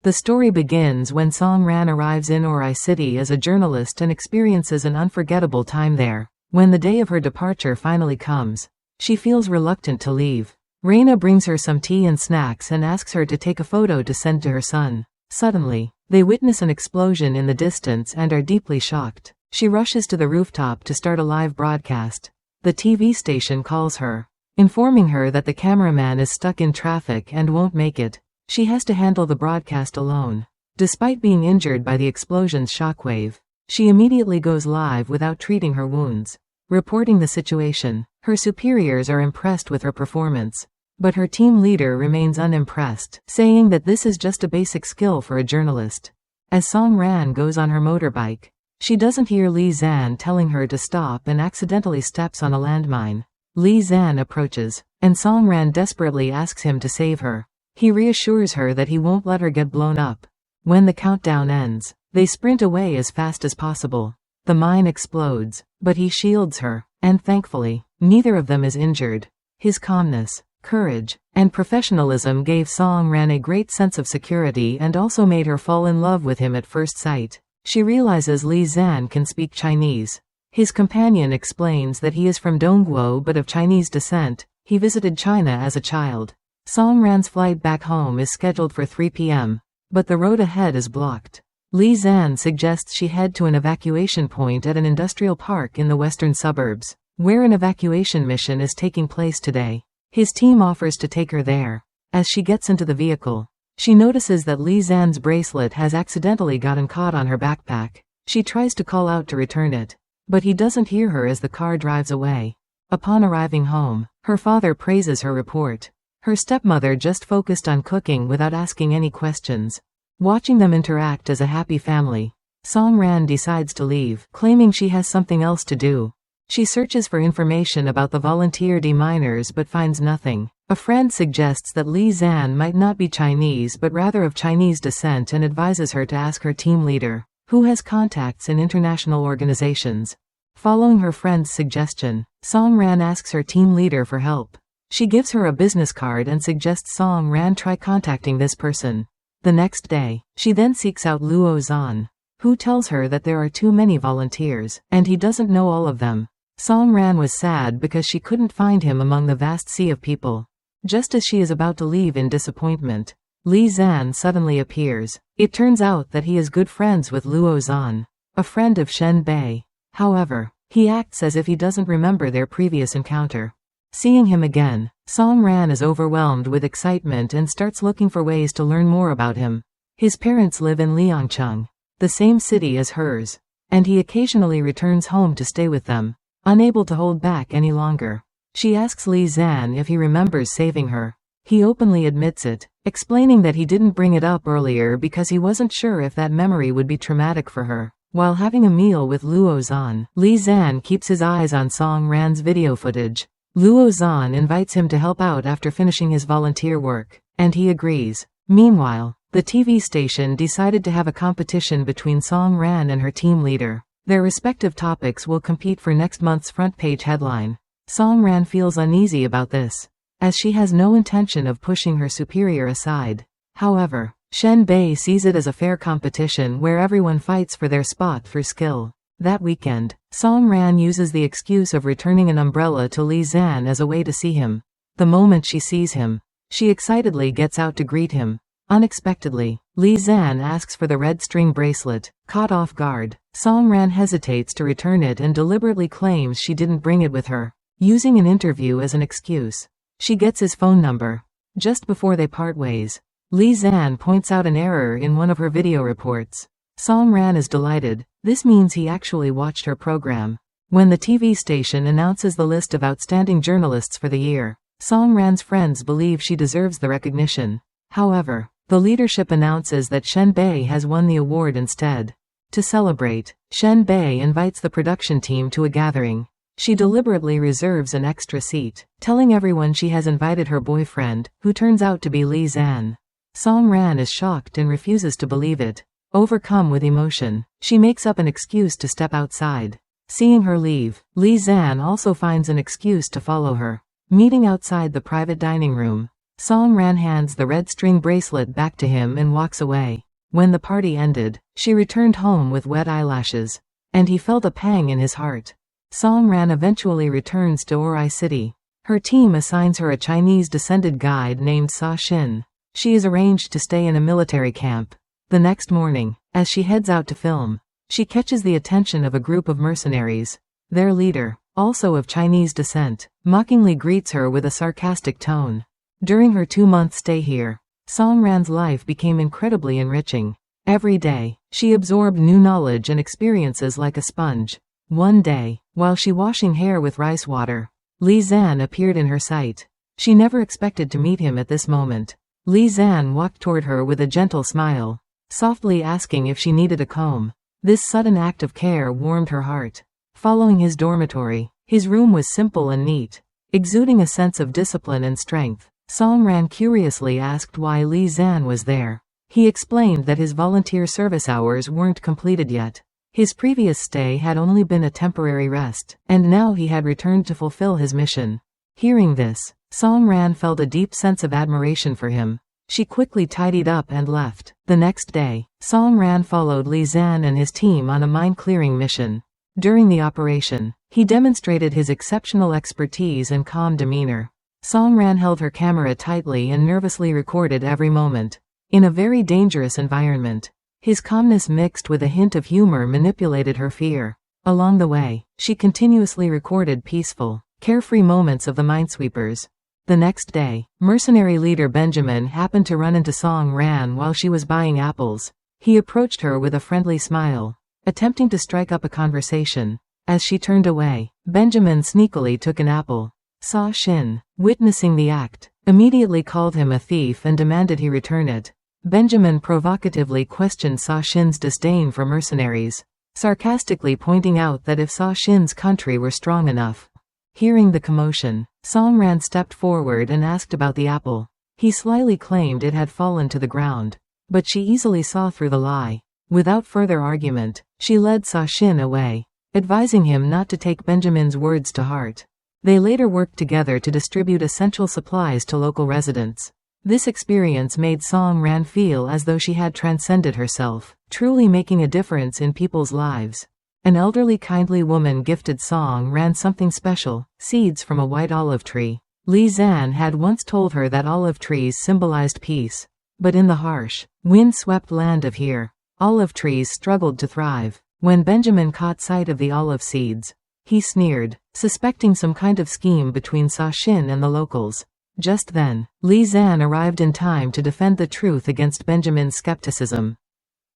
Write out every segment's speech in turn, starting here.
The story begins when Song Ran arrives in Ori City as a journalist and experiences an unforgettable time there. When the day of her departure finally comes, she feels reluctant to leave. Reina brings her some tea and snacks and asks her to take a photo to send to her son. Suddenly, they witness an explosion in the distance and are deeply shocked. She rushes to the rooftop to start a live broadcast. The TV station calls her, informing her that the cameraman is stuck in traffic and won't make it. She has to handle the broadcast alone. Despite being injured by the explosion's shockwave, she immediately goes live without treating her wounds. Reporting the situation, her superiors are impressed with her performance. But her team leader remains unimpressed, saying that this is just a basic skill for a journalist. As Song Ran goes on her motorbike, she doesn't hear Li Zan telling her to stop and accidentally steps on a landmine. Li Zan approaches, and Song Ran desperately asks him to save her. He reassures her that he won't let her get blown up. When the countdown ends, they sprint away as fast as possible. The mine explodes, but he shields her, and thankfully, neither of them is injured. His calmness, courage, and professionalism gave Song Ran a great sense of security and also made her fall in love with him at first sight. She realizes Li Zan can speak Chinese. His companion explains that he is from Dongguo but of Chinese descent. He visited China as a child. Song Ran's flight back home is scheduled for 3 p.m., but the road ahead is blocked. Li Zan suggests she head to an evacuation point at an industrial park in the western suburbs, where an evacuation mission is taking place today. His team offers to take her there. As she gets into the vehicle, she notices that Li Zan's bracelet has accidentally gotten caught on her backpack. She tries to call out to return it, but he doesn't hear her as the car drives away. Upon arriving home, her father praises her report. Her stepmother just focused on cooking without asking any questions. Watching them interact as a happy family, Song Ran decides to leave, claiming she has something else to do. She searches for information about the volunteer deminers but finds nothing. A friend suggests that Li Zan might not be Chinese but rather of Chinese descent and advises her to ask her team leader, who has contacts in international organizations. Following her friend's suggestion, Song Ran asks her team leader for help. She gives her a business card and suggests Song Ran try contacting this person. The next day, she then seeks out Luo Zan, who tells her that there are too many volunteers, and he doesn't know all of them. Song Ran was sad because she couldn't find him among the vast sea of people. Just as she is about to leave in disappointment, Li Zan suddenly appears. It turns out that he is good friends with Luo Zan, a friend of Shen Bei. However, he acts as if he doesn't remember their previous encounter. Seeing him again, Song Ran is overwhelmed with excitement and starts looking for ways to learn more about him. His parents live in Liangcheng, the same city as hers, and he occasionally returns home to stay with them. Unable to hold back any longer, she asks Li Zan if he remembers saving her. He openly admits it, explaining that he didn't bring it up earlier because he wasn't sure if that memory would be traumatic for her. While having a meal with Luo Zan, Li Zan keeps his eyes on Song Ran's video footage. Luo Zan invites him to help out after finishing his volunteer work, and he agrees. Meanwhile, the TV station decided to have a competition between Song Ran and her team leader. Their respective topics will compete for next month's front page headline. Song Ran feels uneasy about this, as she has no intention of pushing her superior aside. However, Shen Bei sees it as a fair competition where everyone fights for their spot through skill. That weekend, Song Ran uses the excuse of returning an umbrella to Li Zan as a way to see him. The moment she sees him, she excitedly gets out to greet him. Unexpectedly, Li Zan asks for the red string bracelet. Caught off guard, Song Ran hesitates to return it and deliberately claims she didn't bring it with her, using an interview as an excuse. She gets his phone number. Just before they part ways, Li Zan points out an error in one of her video reports. Song Ran is delighted. This means he actually watched her program. When the TV station announces the list of outstanding journalists for the year, Song Ran's friends believe she deserves the recognition. However, the leadership announces that Shen Bei has won the award instead. To celebrate, Shen Bei invites the production team to a gathering. She deliberately reserves an extra seat, telling everyone she has invited her boyfriend, who turns out to be Li Zan. Song Ran is shocked and refuses to believe it. Overcome with emotion, she makes up an excuse to step outside. Seeing her leave, Li Zan also finds an excuse to follow her. Meeting outside the private dining room, Song Ran hands the red string bracelet back to him and walks away. When the party ended, she returned home with wet eyelashes. And he felt a pang in his heart. Song Ran eventually returns to Ori City. Her team assigns her a Chinese-descended guide named Sa Xin. She is arranged to stay in a military camp. The next morning, as she heads out to film, she catches the attention of a group of mercenaries. Their leader, also of Chinese descent, mockingly greets her with a sarcastic tone. During her 2-month stay here, Song Ran's life became incredibly enriching. Every day, she absorbed new knowledge and experiences like a sponge. One day, while she washing hair with rice water, Li Zan appeared in her sight. She never expected to meet him at this moment. Li Zan walked toward her with a gentle smile, softly asking if she needed a comb. This sudden act of care warmed her heart. Following his dormitory, his room was simple and neat, exuding a sense of discipline and strength. Song Ran curiously asked why Li Zan was there. He explained that his volunteer service hours weren't completed yet. His previous stay had only been a temporary rest, and now he had returned to fulfill his mission. Hearing this, Song Ran felt a deep sense of admiration for him. She quickly tidied up and left. The next day, Song Ran followed Li Zan and his team on a mine-clearing mission. During the operation, he demonstrated his exceptional expertise and calm demeanor. Song Ran held her camera tightly and nervously recorded every moment. In a very dangerous environment, his calmness mixed with a hint of humor manipulated her fear. Along the way, she continuously recorded peaceful, carefree moments of the minesweepers. The next day, mercenary leader Benjamin happened to run into Song Ran while she was buying apples. He approached her with a friendly smile, attempting to strike up a conversation. As she turned away, Benjamin sneakily took an apple. Sa Xin, witnessing the act, immediately called him a thief and demanded he return it. Benjamin provocatively questioned Sa Xin's disdain for mercenaries, sarcastically pointing out that if Sa Xin's country were strong enough. Hearing the commotion, Song Ran stepped forward and asked about the apple. He slyly claimed it had fallen to the ground, but she easily saw through the lie. Without further argument, she led Sa Xin away, advising him not to take Benjamin's words to heart. They later worked together to distribute essential supplies to local residents. This experience made Song Ran feel as though she had transcended herself, truly making a difference in people's lives. An elderly kindly woman gifted Song Ran something special, seeds from a white olive tree. Li Zan had once told her that olive trees symbolized peace. But in the harsh, wind-swept land of here, olive trees struggled to thrive. When Benjamin caught sight of the olive seeds, he sneered, suspecting some kind of scheme between Sa Xin and the locals. Just then, Li Zan arrived in time to defend the truth against Benjamin's skepticism.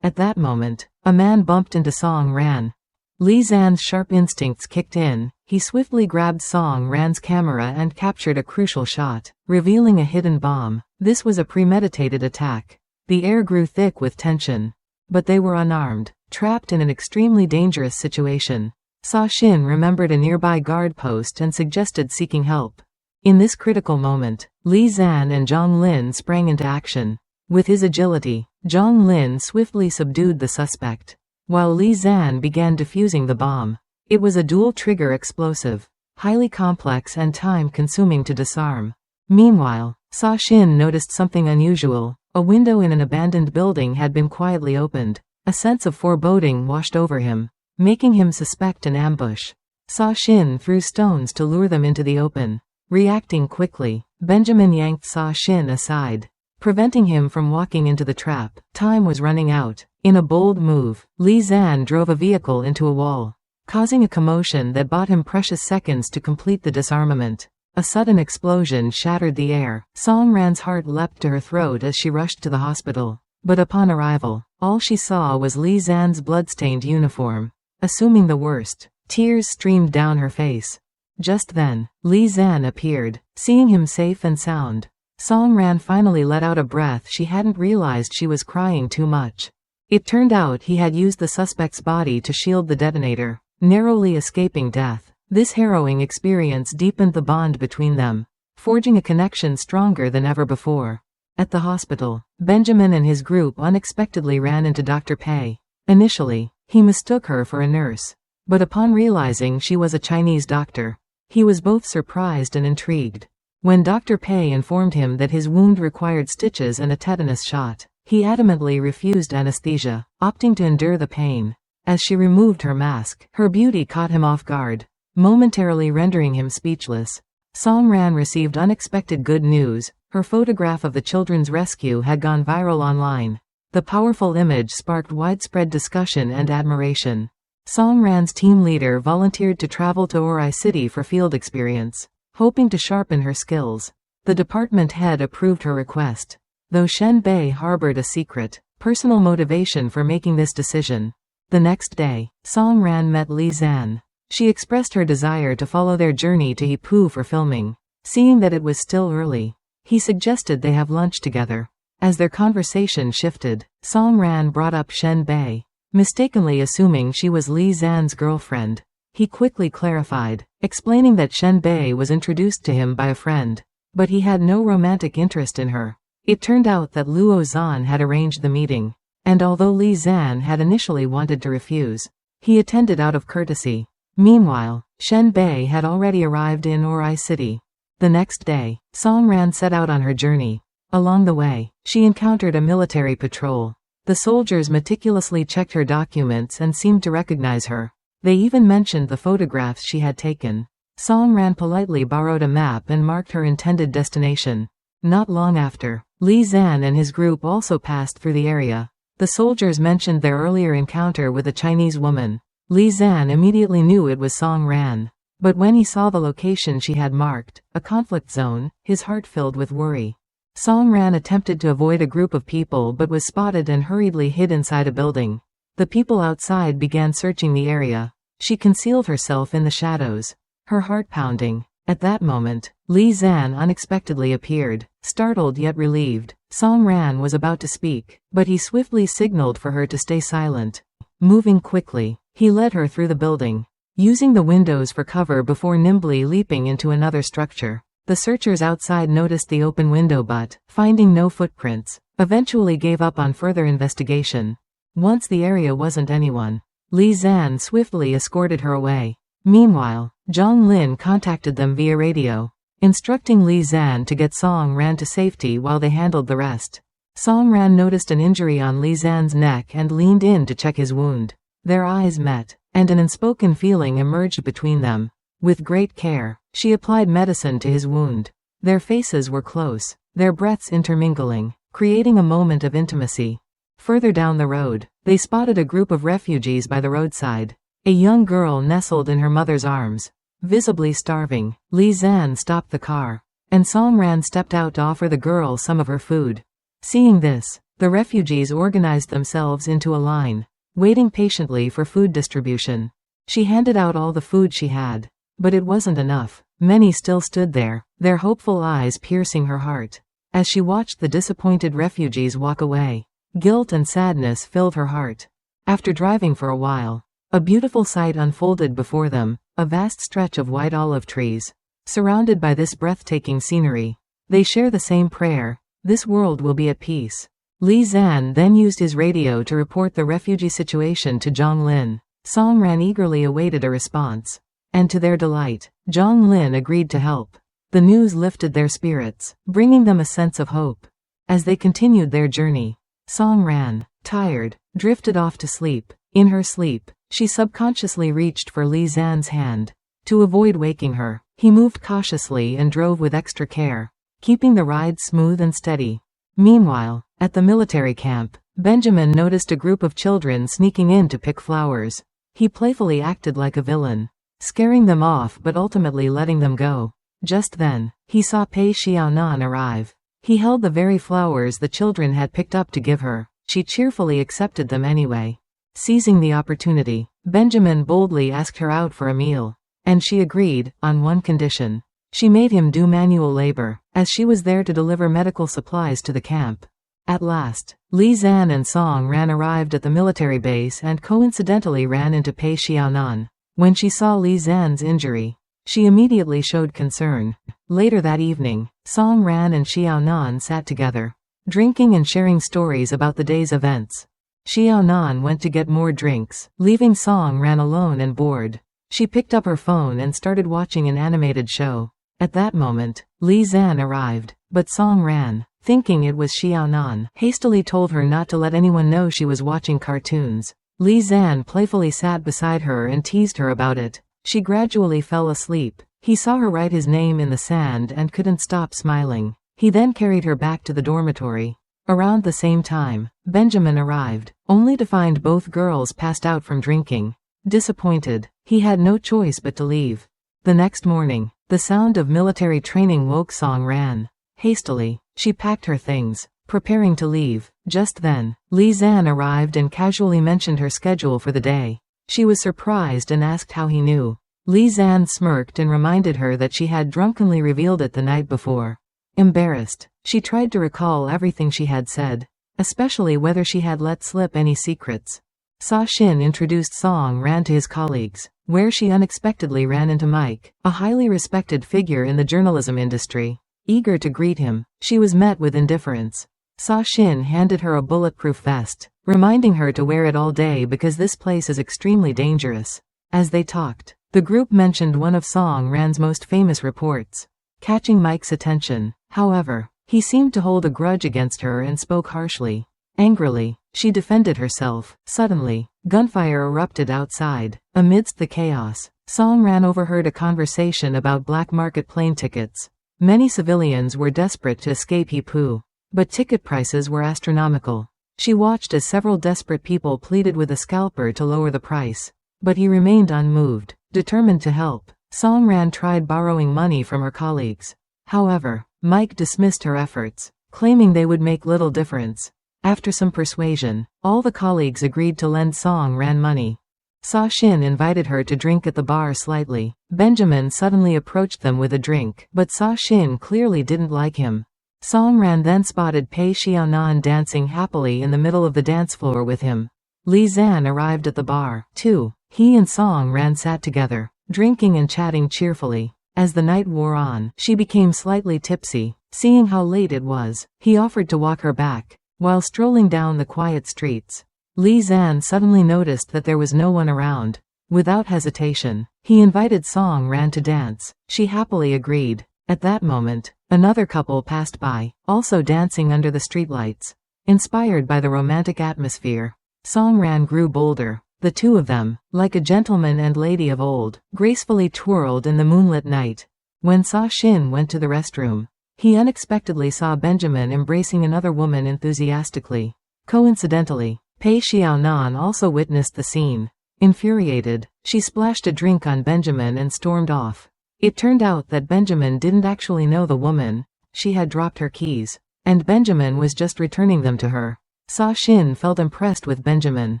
At that moment, a man bumped into Song Ran. Li Zan's sharp instincts kicked in. He swiftly grabbed Song Ran's camera and captured a crucial shot, revealing a hidden bomb. This was a premeditated attack. The air grew thick with tension. But they were unarmed, trapped in an extremely dangerous situation. Sa Xin remembered a nearby guard post and suggested seeking help. In this critical moment, Li Zan and Zhang Lin sprang into action. With his agility, Zhang Lin swiftly subdued the suspect, while Li Zan began defusing the bomb. It was a dual-trigger explosive, highly complex and time-consuming to disarm. Meanwhile, Sa Xin noticed something unusual. A window in an abandoned building had been quietly opened. A sense of foreboding washed over him, making him suspect an ambush. Sa Xin threw stones to lure them into the open. Reacting quickly, Benjamin yanked Sa Xin aside, preventing him from walking into the trap. Time was running out. In a bold move, Li Zan drove a vehicle into a wall, causing a commotion that bought him precious seconds to complete the disarmament. A sudden explosion shattered the air. Song Ran's heart leapt to her throat as she rushed to the hospital. But upon arrival, all she saw was Li Zan's blood-stained uniform. Assuming the worst, tears streamed down her face. Just then, Li Zan appeared, seeing him safe and sound. Song Ran finally let out a breath. She hadn't realized she was crying too much. It turned out he had used the suspect's body to shield the detonator, narrowly escaping death. This harrowing experience deepened the bond between them, forging a connection stronger than ever before. At the hospital, Benjamin and his group unexpectedly ran into Dr. Pei. Initially, he mistook her for a nurse, but upon realizing she was a Chinese doctor, he was both surprised and intrigued. When Dr. Pei informed him that his wound required stitches and a tetanus shot, he adamantly refused anesthesia, opting to endure the pain. As she removed her mask, her beauty caught him off guard, momentarily rendering him speechless. Song Ran received unexpected good news. Her photograph of the children's rescue had gone viral online. The powerful image sparked widespread discussion and admiration. Song Ran's team leader volunteered to travel to Ori City for field experience, hoping to sharpen her skills. The department head approved her request, though Shen Bei harbored a secret, personal motivation for making this decision. The next day, Song Ran met Li Zan. She expressed her desire to follow their journey to Ipu for filming. Seeing that it was still early, he suggested they have lunch together. As their conversation shifted, Song Ran brought up Shen Bei, mistakenly assuming she was Li Zan's girlfriend. He quickly clarified, explaining that Shen Bei was introduced to him by a friend, but he had no romantic interest in her. It turned out that Luo Zan had arranged the meeting, and although Li Zan had initially wanted to refuse, he attended out of courtesy. Meanwhile, Shen Bei had already arrived in Ori City. The next day, Song Ran set out on her journey. Along the way, she encountered a military patrol. The soldiers meticulously checked her documents and seemed to recognize her. They even mentioned the photographs she had taken. Song Ran politely borrowed a map and marked her intended destination. Not long after, Li Zan and his group also passed through the area. The soldiers mentioned their earlier encounter with a Chinese woman. Li Zan immediately knew it was Song Ran. But when he saw the location she had marked, a conflict zone, his heart filled with worry. Song Ran attempted to avoid a group of people but was spotted and hurriedly hid inside a building. The people outside began searching the area. She concealed herself in the shadows, her heart pounding. At that moment, Li Zan unexpectedly appeared, startled yet relieved. Song Ran was about to speak, but he swiftly signaled for her to stay silent. Moving quickly, he led her through the building, using the windows for cover before nimbly leaping into another structure. The searchers outside noticed the open window but, finding no footprints, eventually gave up on further investigation. Once the area wasn't anyone, Li Zan swiftly escorted her away. Meanwhile, Zhang Lin contacted them via radio, instructing Li Zan to get Song Ran to safety while they handled the rest. Song Ran noticed an injury on Li Zan's neck and leaned in to check his wound. Their eyes met, and an unspoken feeling emerged between them. With great care, she applied medicine to his wound. Their faces were close, their breaths intermingling, creating a moment of intimacy. Further down the road, they spotted a group of refugees by the roadside. A young girl nestled in her mother's arms, visibly starving. Li Zan stopped the car, and Song Ran stepped out to offer the girl some of her food. Seeing this, the refugees organized themselves into a line, waiting patiently for food distribution. She handed out all the food she had, but it wasn't enough. Many still stood there, their hopeful eyes piercing her heart. As she watched the disappointed refugees walk away, guilt and sadness filled her heart. After driving for a while, a beautiful sight unfolded before them, a vast stretch of white olive trees. Surrounded by this breathtaking scenery, they share the same prayer: this world will be at peace. Li Zan then used his radio to report the refugee situation to Zhang Lin. Song Ran eagerly awaited a response, and to their delight, Zhang Lin agreed to help. The news lifted their spirits, bringing them a sense of hope. As they continued their journey, Song Ran, tired, drifted off to sleep. In her sleep, she subconsciously reached for Li Zan's hand. To avoid waking her, he moved cautiously and drove with extra care, keeping the ride smooth and steady. Meanwhile, at the military camp, Benjamin noticed a group of children sneaking in to pick flowers. He playfully acted like a villain, scaring them off but ultimately letting them go. Just then, he saw Pei Xiaonan arrive. He held the very flowers the children had picked up to give her. She cheerfully accepted them anyway. Seizing the opportunity, Benjamin boldly asked her out for a meal, and she agreed, on one condition. She made him do manual labor, as she was there to deliver medical supplies to the camp. At last, Li Zan and Song Ran arrived at the military base and coincidentally ran into Pei Xiaonan. When she saw Li Zan's injury, she immediately showed concern. Later that evening, Song Ran and Xiaonan sat together, drinking and sharing stories about the day's events. Xiaonan went to get more drinks, leaving Song Ran alone and bored. She picked up her phone and started watching an animated show. At that moment, Li Zan arrived, but Song Ran, thinking it was Xiaonan, hastily told her not to let anyone know she was watching cartoons. Li Zan playfully sat beside her and teased her about it. She gradually fell asleep. He saw her write his name in the sand and couldn't stop smiling. He then carried her back to the dormitory. Around the same time, Benjamin arrived, only to find both girls passed out from drinking. Disappointed, he had no choice but to leave. The next morning, the sound of military training woke Song Ran. Hastily, she packed her things, preparing to leave. Just then, Li Zan arrived and casually mentioned her schedule for the day. She was surprised and asked how he knew. Li Zan smirked and reminded her that she had drunkenly revealed it the night before. Embarrassed, she tried to recall everything she had said, especially whether she had let slip any secrets. Sa Xin introduced Song Ran to his colleagues, where she unexpectedly ran into Mike, a highly respected figure in the journalism industry. Eager to greet him, she was met with indifference. Sa Xin handed her a bulletproof vest, reminding her to wear it all day because this place is extremely dangerous. As they talked, the group mentioned one of Song Ran's most famous reports, catching Mike's attention. However, he seemed to hold a grudge against her and spoke harshly. Angrily, she defended herself. Suddenly, gunfire erupted outside. Amidst the chaos, Song Ran overheard a conversation about black market plane tickets. Many civilians were desperate to escape Hipu, but ticket prices were astronomical. She watched as several desperate people pleaded with a scalper to lower the price, but he remained unmoved, determined to help. Song Ran tried borrowing money from her colleagues. However, Mike dismissed her efforts, claiming they would make little difference. After some persuasion, all the colleagues agreed to lend Song Ran money. Sa Xin invited her to drink at the bar slightly. Benjamin suddenly approached them with a drink, but Sa Xin clearly didn't like him. Song Ran then spotted Pei Xiaonan dancing happily in the middle of the dance floor with him. Li Zan arrived at the bar, too. He and Song Ran sat together, drinking and chatting cheerfully. As the night wore on, she became slightly tipsy. Seeing how late it was, he offered to walk her back. While strolling down the quiet streets, Li Zan suddenly noticed that there was no one around. Without hesitation, he invited Song Ran to dance. She happily agreed. At that moment, another couple passed by, also dancing under the streetlights. Inspired by the romantic atmosphere, Song Ran grew bolder. The two of them, like a gentleman and lady of old, gracefully twirled in the moonlit night. When Sa Xin went to the restroom, he unexpectedly saw Benjamin embracing another woman enthusiastically. Coincidentally, Pei Xiaonan also witnessed the scene. Infuriated, she splashed a drink on Benjamin and stormed off. It turned out that Benjamin didn't actually know the woman. She had dropped her keys, and Benjamin was just returning them to her. Sa Xin felt impressed with Benjamin.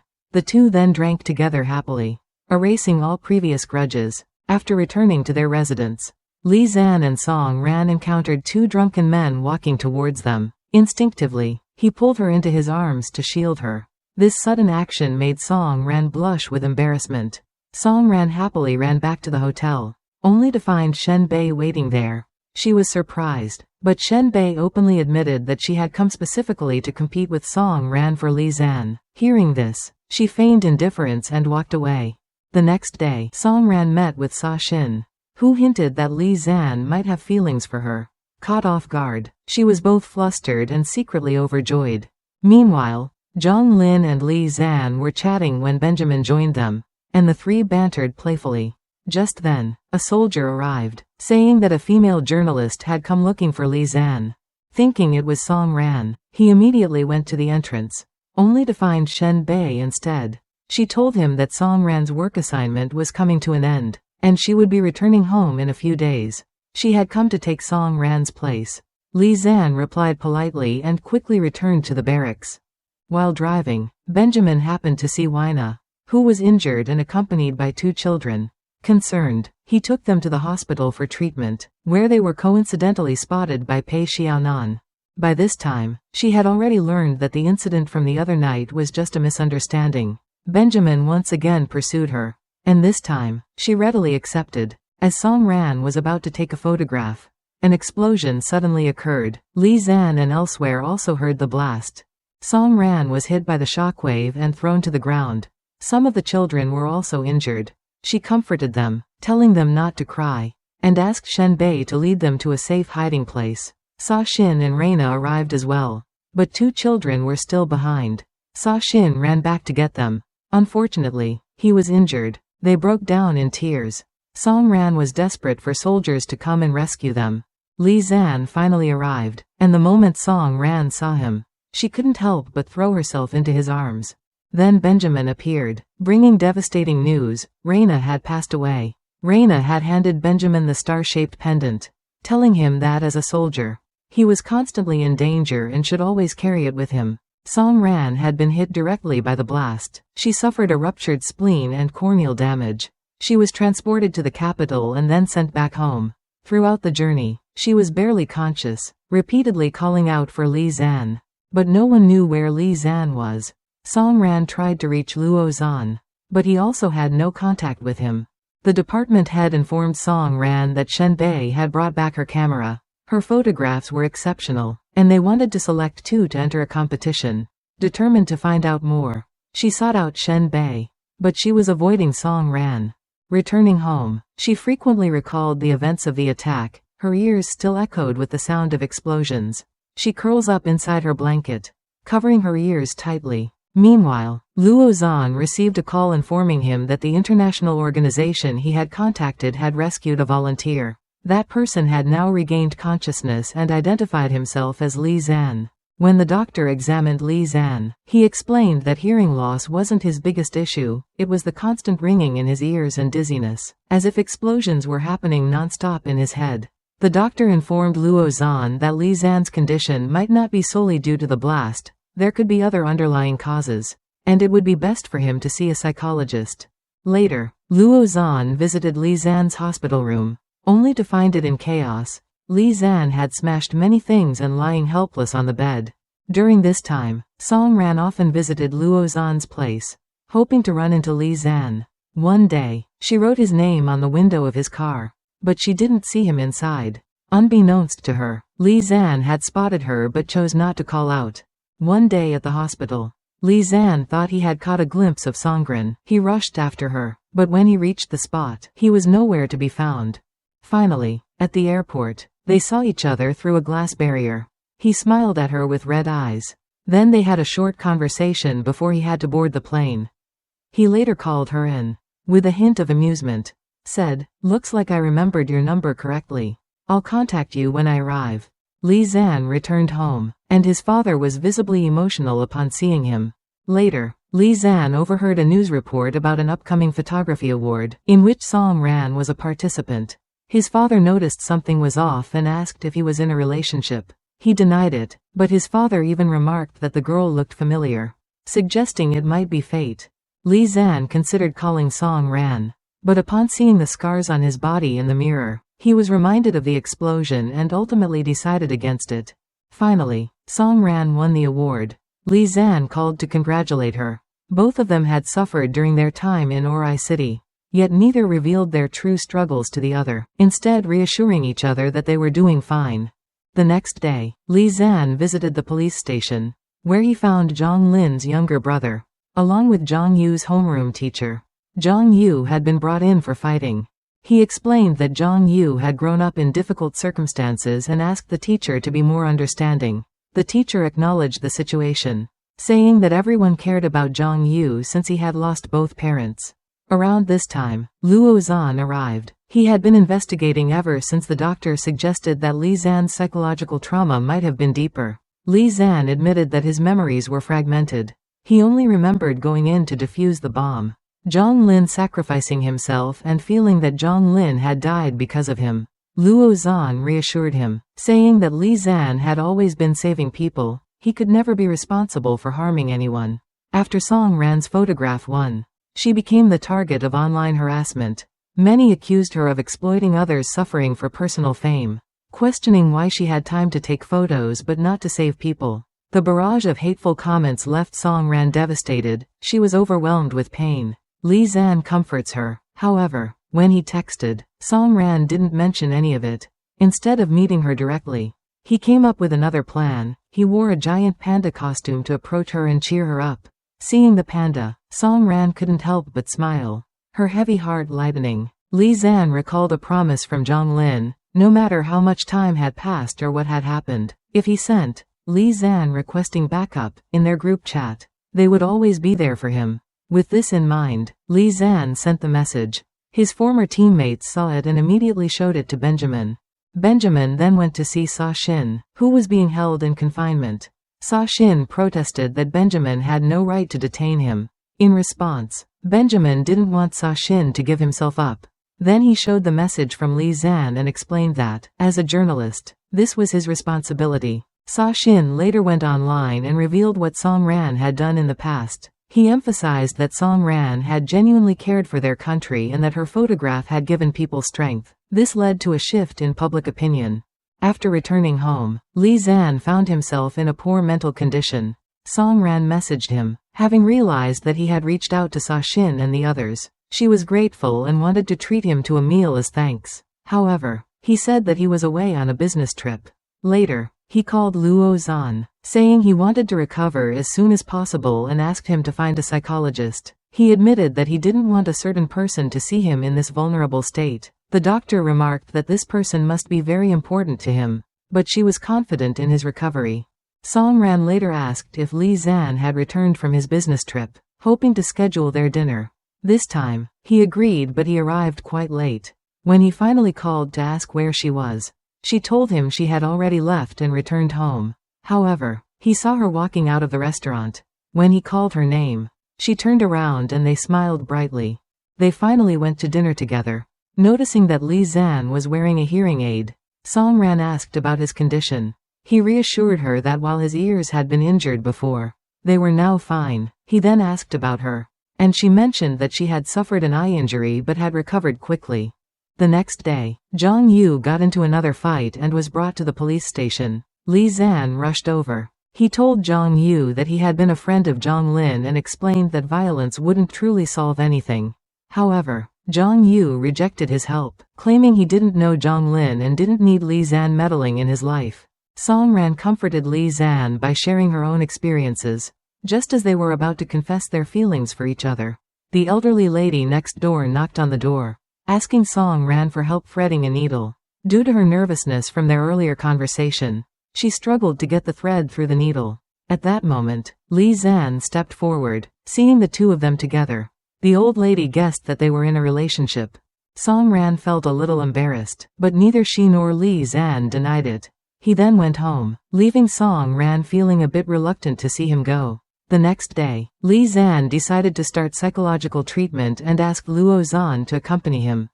The two then drank together happily, erasing all previous grudges. After returning to their residence, Li Zan and Song Ran encountered two drunken men walking towards them. Instinctively, he pulled her into his arms to shield her. This sudden action made Song Ran blush with embarrassment. Song Ran happily ran back to the hotel, only to find Shen Bei waiting there. She was surprised, but Shen Bei openly admitted that she had come specifically to compete with Song Ran for Li Zan. Hearing this, she feigned indifference and walked away. The next day, Song Ran met with Sa Xin, who hinted that Li Zan might have feelings for her. Caught off guard, she was both flustered and secretly overjoyed. Meanwhile, Zhang Lin and Li Zan were chatting when Benjamin joined them, and the three bantered playfully. Just then, a soldier arrived, saying that a female journalist had come looking for Li Zan. Thinking it was Song Ran, he immediately went to the entrance, only to find Shen Bei instead. She told him that Song Ran's work assignment was coming to an end, and she would be returning home in a few days. She had come to take Song Ran's place. Li Zan replied politely and quickly returned to the barracks. While driving, Benjamin happened to see Weina, who was injured and accompanied by two children. Concerned, he took them to the hospital for treatment, where they were coincidentally spotted by Pei Xiaonan. By this time, she had already learned that the incident from the other night was just a misunderstanding. Benjamin once again pursued her, and this time, she readily accepted. As Song Ran was about to take a photograph, an explosion suddenly occurred. Li Zan and elsewhere also heard the blast. Song Ran was hit by the shockwave and thrown to the ground. Some of the children were also injured. She comforted them, telling them not to cry. and asked Shen Bei to lead them to a safe hiding place. Sa Xin and Reina arrived as well. But 2 children were still behind. Sa Xin ran back to get them. Unfortunately, he was injured. They broke down in tears. Song Ran was desperate for soldiers to come and rescue them. Li Zan finally arrived, and the moment Song Ran saw him, she couldn't help but throw herself into his arms. Then Benjamin appeared, bringing devastating news. Reina had passed away. Reina had handed Benjamin the star-shaped pendant, telling him that as a soldier, he was constantly in danger and should always carry it with him. Song Ran had been hit directly by the blast. She suffered a ruptured spleen and corneal damage. She was transported to the capital and then sent back home. Throughout the journey, she was barely conscious, repeatedly calling out for Li Zan. But no one knew where Li Zan was. Song Ran tried to reach Luo Zan, but he also had no contact with him. The department head informed Song Ran that Shen Bei had brought back her camera. Her photographs were exceptional, and they wanted to select 2 to enter a competition. Determined to find out more, she sought out Shen Bei, but she was avoiding Song Ran. Returning home, she frequently recalled the events of the attack. Her ears still echoed with the sound of explosions. She curls up inside her blanket, covering her ears tightly. Meanwhile, Luo Zan received a call informing him that the international organization he had contacted had rescued a volunteer. That person had now regained consciousness and identified himself as Li Zan. When the doctor examined Li Zan, he explained that hearing loss wasn't his biggest issue, it was the constant ringing in his ears and dizziness, as if explosions were happening non-stop in his head. The doctor informed Luo Zan that Li Zan's condition might not be solely due to the blast, there could be other underlying causes, and it would be best for him to see a psychologist. Later, Luo Zan visited Li Zan's hospital room, only to find it in chaos. Li Zan had smashed many things and lying helpless on the bed. During this time, Song Ran often visited Luo Zan's place, hoping to run into Li Zan. One day, she wrote his name on the window of his car, but she didn't see him inside. Unbeknownst to her, Li Zan had spotted her but chose not to call out. One day at the hospital, Li Zan thought he had caught a glimpse of Songren. He rushed after her, but when he reached the spot, he was nowhere to be found. Finally, at the airport, they saw each other through a glass barrier. He smiled at her with red eyes. Then they had a short conversation before he had to board the plane. He later called her in, with a hint of amusement. Said, "Looks like I remembered your number correctly. I'll contact you when I arrive." Li Zan returned home, and his father was visibly emotional upon seeing him. Later, Li Zan overheard a news report about an upcoming photography award, in which Song Ran was a participant. His father noticed something was off and asked if he was in a relationship. He denied it, but his father even remarked that the girl looked familiar, suggesting it might be fate. Li Zan considered calling Song Ran, but upon seeing the scars on his body in the mirror, he was reminded of the explosion and ultimately decided against it. Finally, Song Ran won the award. Li Zan called to congratulate her. Both of them had suffered during their time in Ori City. Yet neither revealed their true struggles to the other, instead reassuring each other that they were doing fine. The next day, Li Zan visited the police station, where he found Zhang Lin's younger brother, along with Zhang Yu's homeroom teacher. Zhang Yu had been brought in for fighting. He explained that Zhang Yu had grown up in difficult circumstances and asked the teacher to be more understanding. The teacher acknowledged the situation, saying that everyone cared about Zhang Yu since he had lost both parents. Around this time, Luo Zan arrived. He had been investigating ever since the doctor suggested that Li Zan's psychological trauma might have been deeper. Li Zan admitted that his memories were fragmented. He only remembered going in to defuse the bomb, Zhang Lin sacrificing himself and feeling that Zhang Lin had died because of him. Luo Zan reassured him, saying that Li Zan had always been saving people. He could never be responsible for harming anyone. After Song Ran's photograph won, she became the target of online harassment. Many accused her of exploiting others suffering for personal fame, questioning why she had time to take photos but not to save people. The barrage of hateful comments left Song Ran devastated. She was overwhelmed with pain. Li Zan comforts her. However, when he texted, Song Ran didn't mention any of it. Instead of meeting her directly, he came up with another plan. He wore a giant panda costume to approach her and cheer her up. Seeing the panda, Song Ran couldn't help but smile, her heavy heart lightening. Li Zan recalled a promise from Zhang Lin, no matter how much time had passed or what had happened. If he sent Li Zan requesting backup in their group chat, they would always be there for him. With this in mind, Li Zan sent the message. His former teammates saw it and immediately showed it to Benjamin. Benjamin then went to see Sa Xin, who was being held in confinement. Sa Xin protested that Benjamin had no right to detain him. In response, Benjamin didn't want Sa Xin to give himself up. Then he showed the message from Li Zan and explained that, as a journalist, this was his responsibility. Sa Xin later went online and revealed what Song Ran had done in the past. He emphasized that Song Ran had genuinely cared for their country and that her photograph had given people strength. This led to a shift in public opinion. After returning home, Li Zan found himself in a poor mental condition. Song Ran messaged him, having realized that he had reached out to Sa Xin and the others. She was grateful and wanted to treat him to a meal as thanks. However, he said that he was away on a business trip. Later, he called Luo Zan, saying he wanted to recover as soon as possible and asked him to find a psychologist. He admitted that he didn't want a certain person to see him in this vulnerable state. The doctor remarked that this person must be very important to him, but she was confident in his recovery. Song Ran later asked if Li Zan had returned from his business trip, hoping to schedule their dinner. This time, he agreed, but he arrived quite late. When he finally called to ask where she was, she told him she had already left and returned home. However, he saw her walking out of the restaurant. When he called her name, she turned around and they smiled brightly. They finally went to dinner together. Noticing that Li Zan was wearing a hearing aid, Song Ran asked about his condition. He reassured her that while his ears had been injured before, they were now fine. He then asked about her, and she mentioned that she had suffered an eye injury but had recovered quickly. The next day, Zhang Yu got into another fight and was brought to the police station. Li Zan rushed over. He told Zhang Yu that he had been a friend of Zhang Lin and explained that violence wouldn't truly solve anything. However, Zhang Yu rejected his help, claiming he didn't know Zhang Lin and didn't need Li Zan meddling in his life. Song Ran comforted Li Zan by sharing her own experiences. Just as they were about to confess their feelings for each other, the elderly lady next door knocked on the door, asking Song Ran for help threading a needle. Due to her nervousness from their earlier conversation, she struggled to get the thread through the needle. At that moment, Li Zan stepped forward, seeing the two of them together. The old lady guessed that they were in a relationship. Song Ran felt a little embarrassed, but neither she nor Li Zan denied it. He then went home, leaving Song Ran feeling a bit reluctant to see him go. The next day, Li Zan decided to start psychological treatment and asked Luo Zan to accompany him.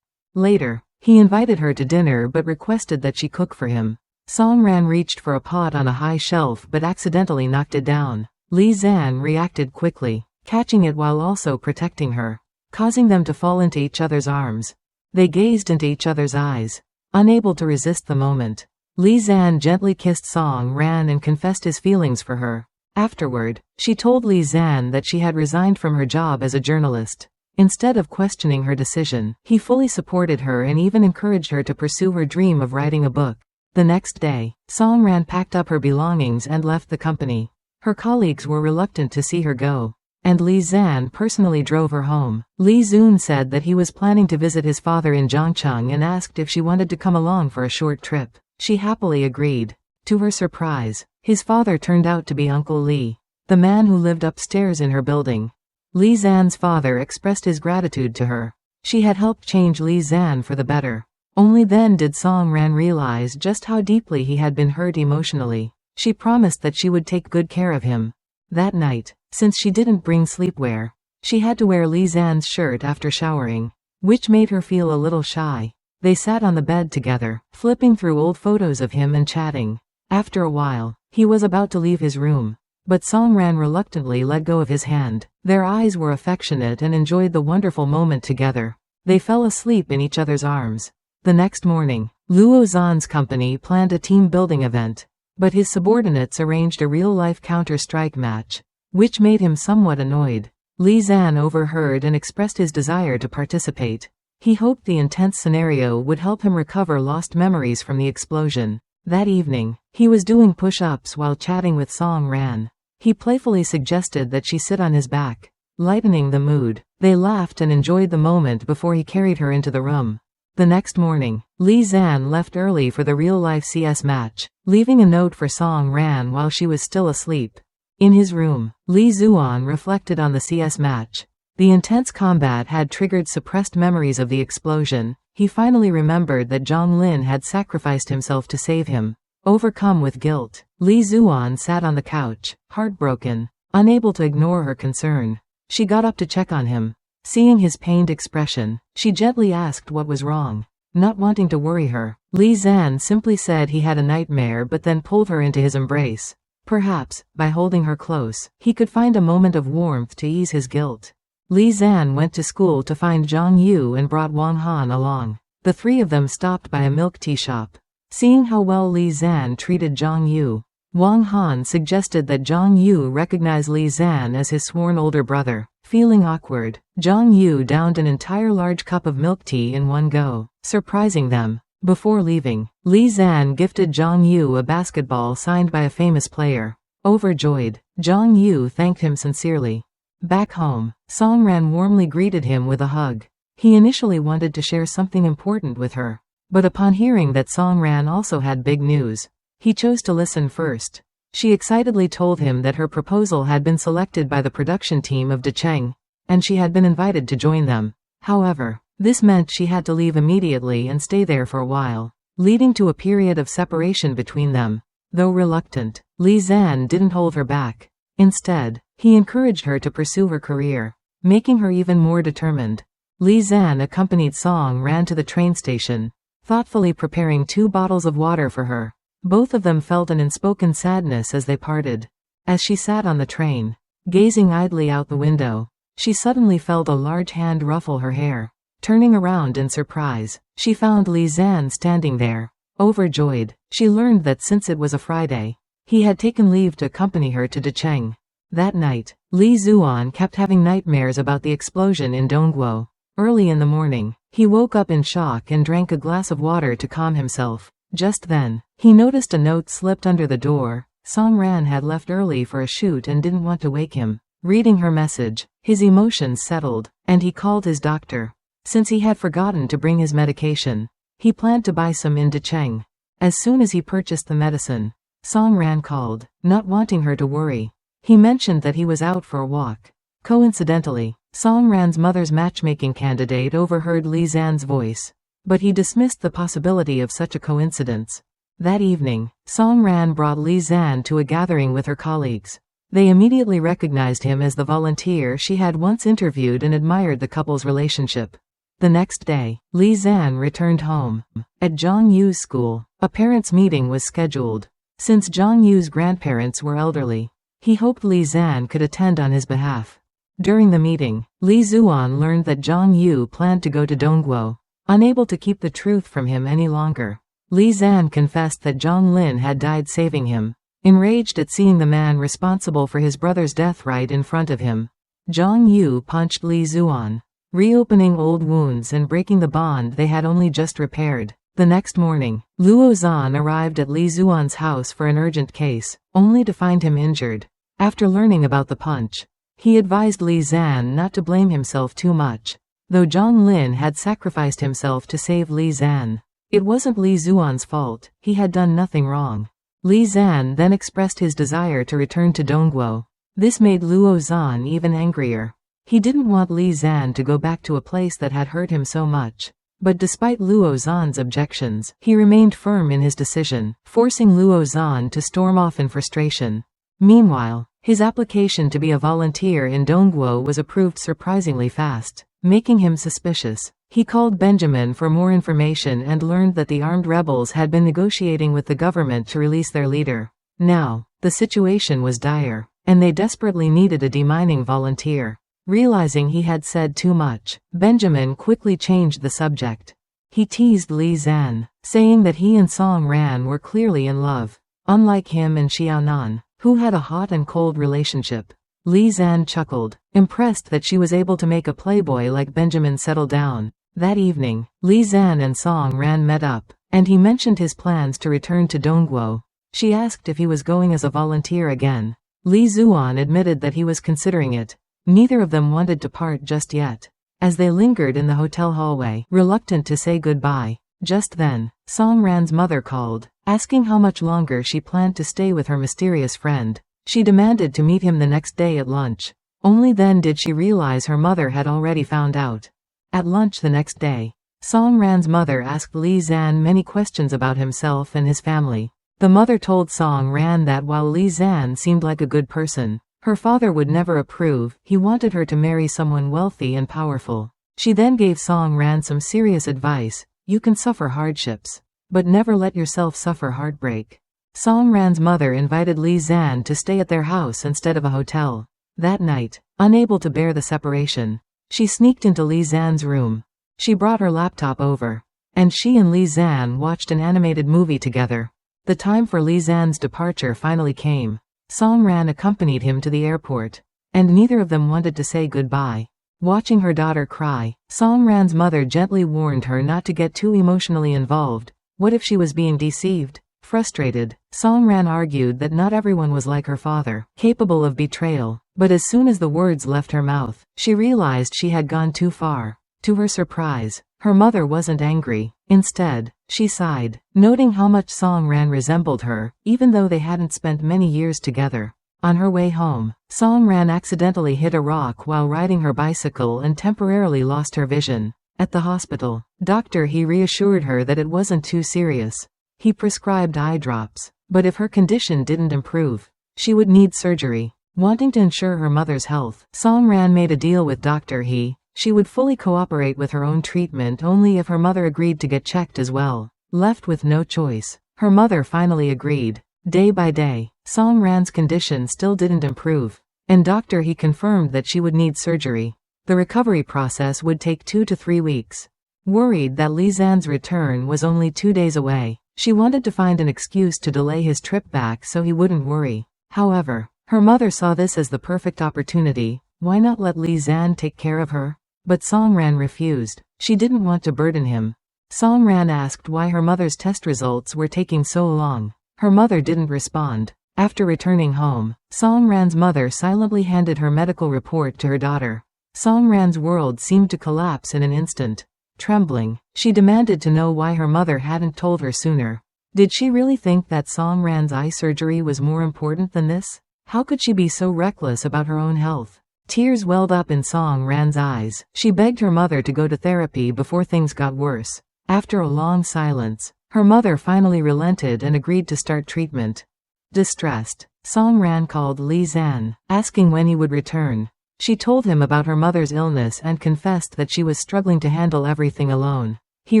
Later, he invited her to dinner but requested that she cook for him. Song Ran reached for a pot on a high shelf but accidentally knocked it down. Li Zan reacted quickly, catching it while also protecting her, causing them to fall into each other's arms. They gazed into each other's eyes, unable to resist the moment. Li Zan gently kissed Song Ran and confessed his feelings for her. Afterward, she told Li Zan that she had resigned from her job as a journalist. Instead of questioning her decision, he fully supported her and even encouraged her to pursue her dream of writing a book. The next day, Song Ran packed up her belongings and left the company. Her colleagues were reluctant to see her go, and Li Zan personally drove her home. Li Zun said that he was planning to visit his father in Zhangcheng and asked if she wanted to come along for a short trip. She happily agreed. To her surprise, his father turned out to be Uncle Li, the man who lived upstairs in her building. Li Zan's father expressed his gratitude to her. She had helped change Li Zan for the better. Only then did Song Ran realize just how deeply he had been hurt emotionally. She promised that she would take good care of him. That night, since she didn't bring sleepwear, she had to wear Li Zan's shirt after showering, which made her feel a little shy. They sat on the bed together, flipping through old photos of him and chatting. After a while, he was about to leave his room, but Song Ran reluctantly let go of his hand. Their eyes were affectionate and enjoyed the wonderful moment together. They fell asleep in each other's arms. The next morning, Luo Zan's company planned a team-building event, but his subordinates arranged a real-life Counter-Strike match, which made him somewhat annoyed. Li Zan overheard and expressed his desire to participate. He hoped the intense scenario would help him recover lost memories from the explosion. That evening, he was doing push-ups while chatting with Song Ran. He playfully suggested that she sit on his back. lightening the mood. They laughed and enjoyed the moment before he carried her into the room. The next morning, Li Zan left early for the real-life CS match, leaving a note for Song Ran while she was still asleep. In his room, Li Zuan reflected on the CS match. The intense combat had triggered suppressed memories of the explosion. He finally remembered that Zhang Lin had sacrificed himself to save him. Overcome with guilt, Li Zuan sat on the couch, heartbroken, unable to ignore her concern. She got up to check on him. Seeing his pained expression, she gently asked what was wrong. Not wanting to worry her, Li Zan simply said he had a nightmare but then pulled her into his embrace. Perhaps, by holding her close, he could find a moment of warmth to ease his guilt. Li Zan went to school to find Zhang Yu and brought Wang Han along. The three of them stopped by a milk tea shop. Seeing how well Li Zan treated Zhang Yu, Wang Han suggested that Zhang Yu recognize Li Zan as his sworn older brother. Feeling awkward, Zhang Yu downed an entire large cup of milk tea in one go, surprising them. Before leaving, Li Zan gifted Zhang Yu a basketball signed by a famous player. Overjoyed, Zhang Yu thanked him sincerely. Back home, Song Ran warmly greeted him with a hug. He initially wanted to share something important with her, but upon hearing that Song Ran also had big news, he chose to listen first. She excitedly told him that her proposal had been selected by the production team of Decheng, and she had been invited to join them. However, this meant she had to leave immediately and stay there for a while, leading to a period of separation between them. Though reluctant, Li Zan didn't hold her back. Instead, he encouraged her to pursue her career, making her even more determined. Li Zan accompanied Song Ran to the train station, thoughtfully preparing 2 bottles of water for her. Both of them felt an unspoken sadness as they parted. As she sat on the train, gazing idly out the window, she suddenly felt a large hand ruffle her hair. Turning around in surprise, she found Li Zan standing there. Overjoyed, she learned that since it was a Friday, he had taken leave to accompany her to Decheng. That night, Li Zuan kept having nightmares about the explosion in Dongguo. Early in the morning, he woke up in shock and drank a glass of water to calm himself. Just then, he noticed a note slipped under the door. Song Ran had left early for a shoot and didn't want to wake him. Reading her message, his emotions settled, and he called his doctor. Since he had forgotten to bring his medication, he planned to buy some in Decheng. As soon as he purchased the medicine, Song Ran called, not wanting her to worry. He mentioned that he was out for a walk. Coincidentally, Song Ran's mother's matchmaking candidate overheard Li Zan's voice, but he dismissed the possibility of such a coincidence. That evening, Song Ran brought Li Zan to a gathering with her colleagues. They immediately recognized him as the volunteer she had once interviewed and admired the couple's relationship. The next day, Li Zan returned home. At Zhang Yu's school, a parents' meeting was scheduled. Since Zhang Yu's grandparents were elderly, he hoped Li Zan could attend on his behalf. During the meeting, Li Zuan learned that Zhang Yu planned to go to Dongguo. Unable to keep the truth from him any longer, Li Zan confessed that Zhang Lin had died saving him. Enraged at seeing the man responsible for his brother's death right in front of him, Zhang Yu punched Li Zuan, reopening old wounds and breaking the bond they had only just repaired. The next morning, Luo Zan arrived at Li Zuan's house for an urgent case, only to find him injured. After learning about the punch, he advised Li Zan not to blame himself too much. Though Zhang Lin had sacrificed himself to save Li Zan, it wasn't Li Zuan's fault. He had done nothing wrong. Li Zan then expressed his desire to return to Dongguo. This made Luo Zan even angrier. He didn't want Li Zan to go back to a place that had hurt him so much. But despite Luo Zan's objections, he remained firm in his decision, forcing Luo Zan to storm off in frustration. Meanwhile, his application to be a volunteer in Dongguo was approved surprisingly fast, making him suspicious. He called Benjamin for more information and learned that the armed rebels had been negotiating with the government to release their leader. Now, the situation was dire, and they desperately needed a demining volunteer. Realizing he had said too much, Benjamin quickly changed the subject. He teased Li Zan, saying that he and Song Ran were clearly in love, unlike him and Xiaonan, who had a hot and cold relationship. Li Zan chuckled, impressed that she was able to make a playboy like Benjamin settle down. That evening, Li Zan and Song Ran met up, and he mentioned his plans to return to Dongguo. She asked if he was going as a volunteer again. Li Zuan admitted that he was considering it. Neither of them wanted to part just yet. As they lingered in the hotel hallway, reluctant to say goodbye, just then, Song Ran's mother called, asking how much longer she planned to stay with her mysterious friend. She demanded to meet him the next day at lunch. Only then did she realize her mother had already found out. At lunch the next day, Song Ran's mother asked Lee Zan many questions about himself and his family. The mother told Song Ran that while Lee Zan seemed like a good person, her father would never approve. He wanted her to marry someone wealthy and powerful. She then gave Song Ran some serious advice. You can suffer hardships, but never let yourself suffer heartbreak. Song Ran's mother invited Lee Zan to stay at their house instead of a hotel. That night, unable to bear the separation, she sneaked into Lee Zan's room. She brought her laptop over, and she and Lee Zan watched an animated movie together. The time for Lee Zan's departure finally came. Song Ran accompanied him to the airport, and neither of them wanted to say goodbye. Watching her daughter cry, Song Ran's mother gently warned her not to get too emotionally involved. What if she was being deceived? Frustrated, Song Ran argued that not everyone was like her father, capable of betrayal. But as soon as the words left her mouth, she realized she had gone too far. To her surprise, her mother wasn't angry. Instead, she sighed, noting how much Song Ran resembled her, even though they hadn't spent many years together. On her way home, Song Ran accidentally hit a rock while riding her bicycle and temporarily lost her vision. At the hospital, Dr. He reassured her that it wasn't too serious. He prescribed eye drops, but if her condition didn't improve, she would need surgery. Wanting to ensure her mother's health, Song Ran made a deal with Dr. He. She would fully cooperate with her own treatment only if her mother agreed to get checked as well. Left with no choice, her mother finally agreed. Day by day, Song Ran's condition still didn't improve, and Dr. He confirmed that she would need surgery. The recovery process would take 2 to 3 weeks. Worried that Lee Zan's return was only 2 days away, she wanted to find an excuse to delay his trip back so he wouldn't worry. However, her mother saw this as the perfect opportunity. Why not let Lee Zan take care of her? But Song Ran refused. She didn't want to burden him. Song Ran asked why her mother's test results were taking so long. Her mother didn't respond. After returning home, Song Ran's mother silently handed her medical report to her daughter. Song Ran's world seemed to collapse in an instant. Trembling, she demanded to know why her mother hadn't told her sooner. Did she really think that Song Ran's eye surgery was more important than this? How could she be so reckless about her own health? Tears welled up in Song Ran's eyes. She begged her mother to go to therapy before things got worse. After a long silence, her mother finally relented and agreed to start treatment. Distressed, Song Ran called Lee Zan, asking when he would return. She told him about her mother's illness and confessed that she was struggling to handle everything alone. He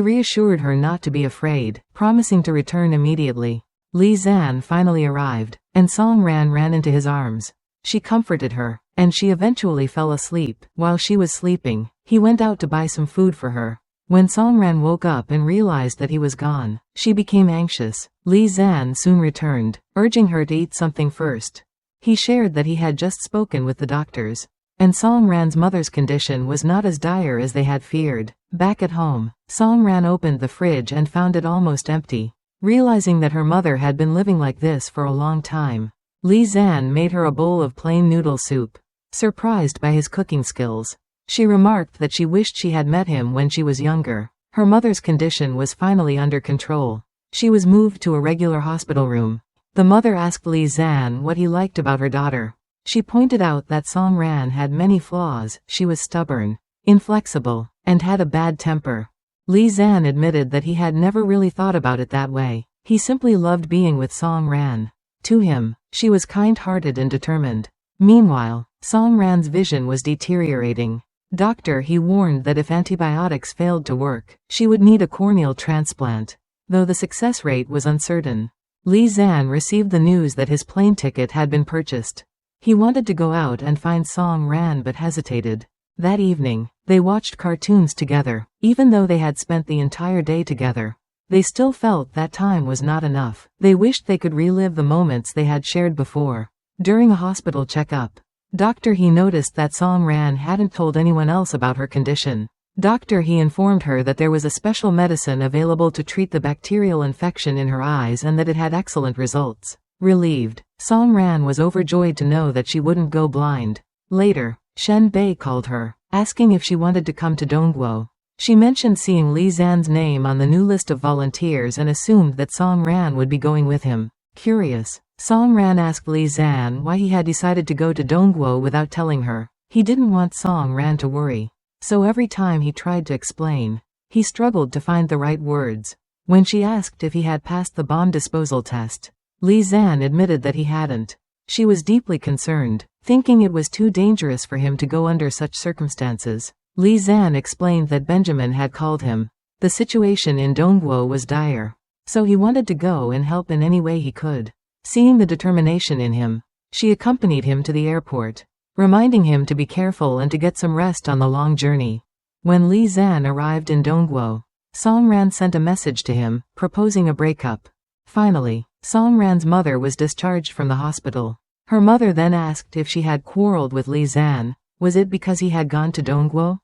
reassured her not to be afraid, promising to return immediately. Lee Zan finally arrived, and Song Ran ran into his arms. She comforted her, and she eventually fell asleep. While she was sleeping, he went out to buy some food for her. When Song Ran woke up and realized that he was gone, she became anxious. Lee Zan soon returned, urging her to eat something first. He shared that he had just spoken with the doctors, and Song Ran's mother's condition was not as dire as they had feared. Back at home, Song Ran opened the fridge and found it almost empty. Realizing that her mother had been living like this for a long time, Lee Zan made her a bowl of plain noodle soup. Surprised by his cooking skills, she remarked that she wished she had met him when she was younger. Her mother's condition was finally under control. She was moved to a regular hospital room. The mother asked Lee Zan what he liked about her daughter. She pointed out that Song Ran had many flaws. She was stubborn, inflexible, and had a bad temper. Lee Zan admitted that he had never really thought about it that way. He simply loved being with Song Ran. To him, she was kind-hearted and determined. Meanwhile, Song Ran's vision was deteriorating. Dr. He warned that if antibiotics failed to work, she would need a corneal transplant, though the success rate was uncertain. Lee Zan received the news that his plane ticket had been purchased. He wanted to go out and find Song Ran but hesitated. That evening, they watched cartoons together. Even though they had spent the entire day together, they still felt that time was not enough. They wished they could relive the moments they had shared before. During a hospital checkup, Dr. He noticed that Song Ran hadn't told anyone else about her condition. Dr. He informed her that there was a special medicine available to treat the bacterial infection in her eyes and that it had excellent results. Relieved, Song Ran was overjoyed to know that she wouldn't go blind. Later, Shen Bei called her, asking if she wanted to come to Dongguo. She mentioned seeing Li Zan's name on the new list of volunteers and assumed that Song Ran would be going with him. Curious, Song Ran asked Li Zan why he had decided to go to Dongguo without telling her. He didn't want Song Ran to worry. So every time he tried to explain, he struggled to find the right words. When she asked if he had passed the bomb disposal test, Li Zan admitted that he hadn't. She was deeply concerned, thinking it was too dangerous for him to go under such circumstances. Li Zan explained that Benjamin had called him. The situation in Dongguo was dire, so he wanted to go and help in any way he could. Seeing the determination in him, she accompanied him to the airport, reminding him to be careful and to get some rest on the long journey. When Li Zan arrived in Dongguo, Song Ran sent a message to him, proposing a breakup. Finally, Song Ran's mother was discharged from the hospital. Her mother then asked if she had quarreled with Li Zan. Was it because he had gone to Dongguo?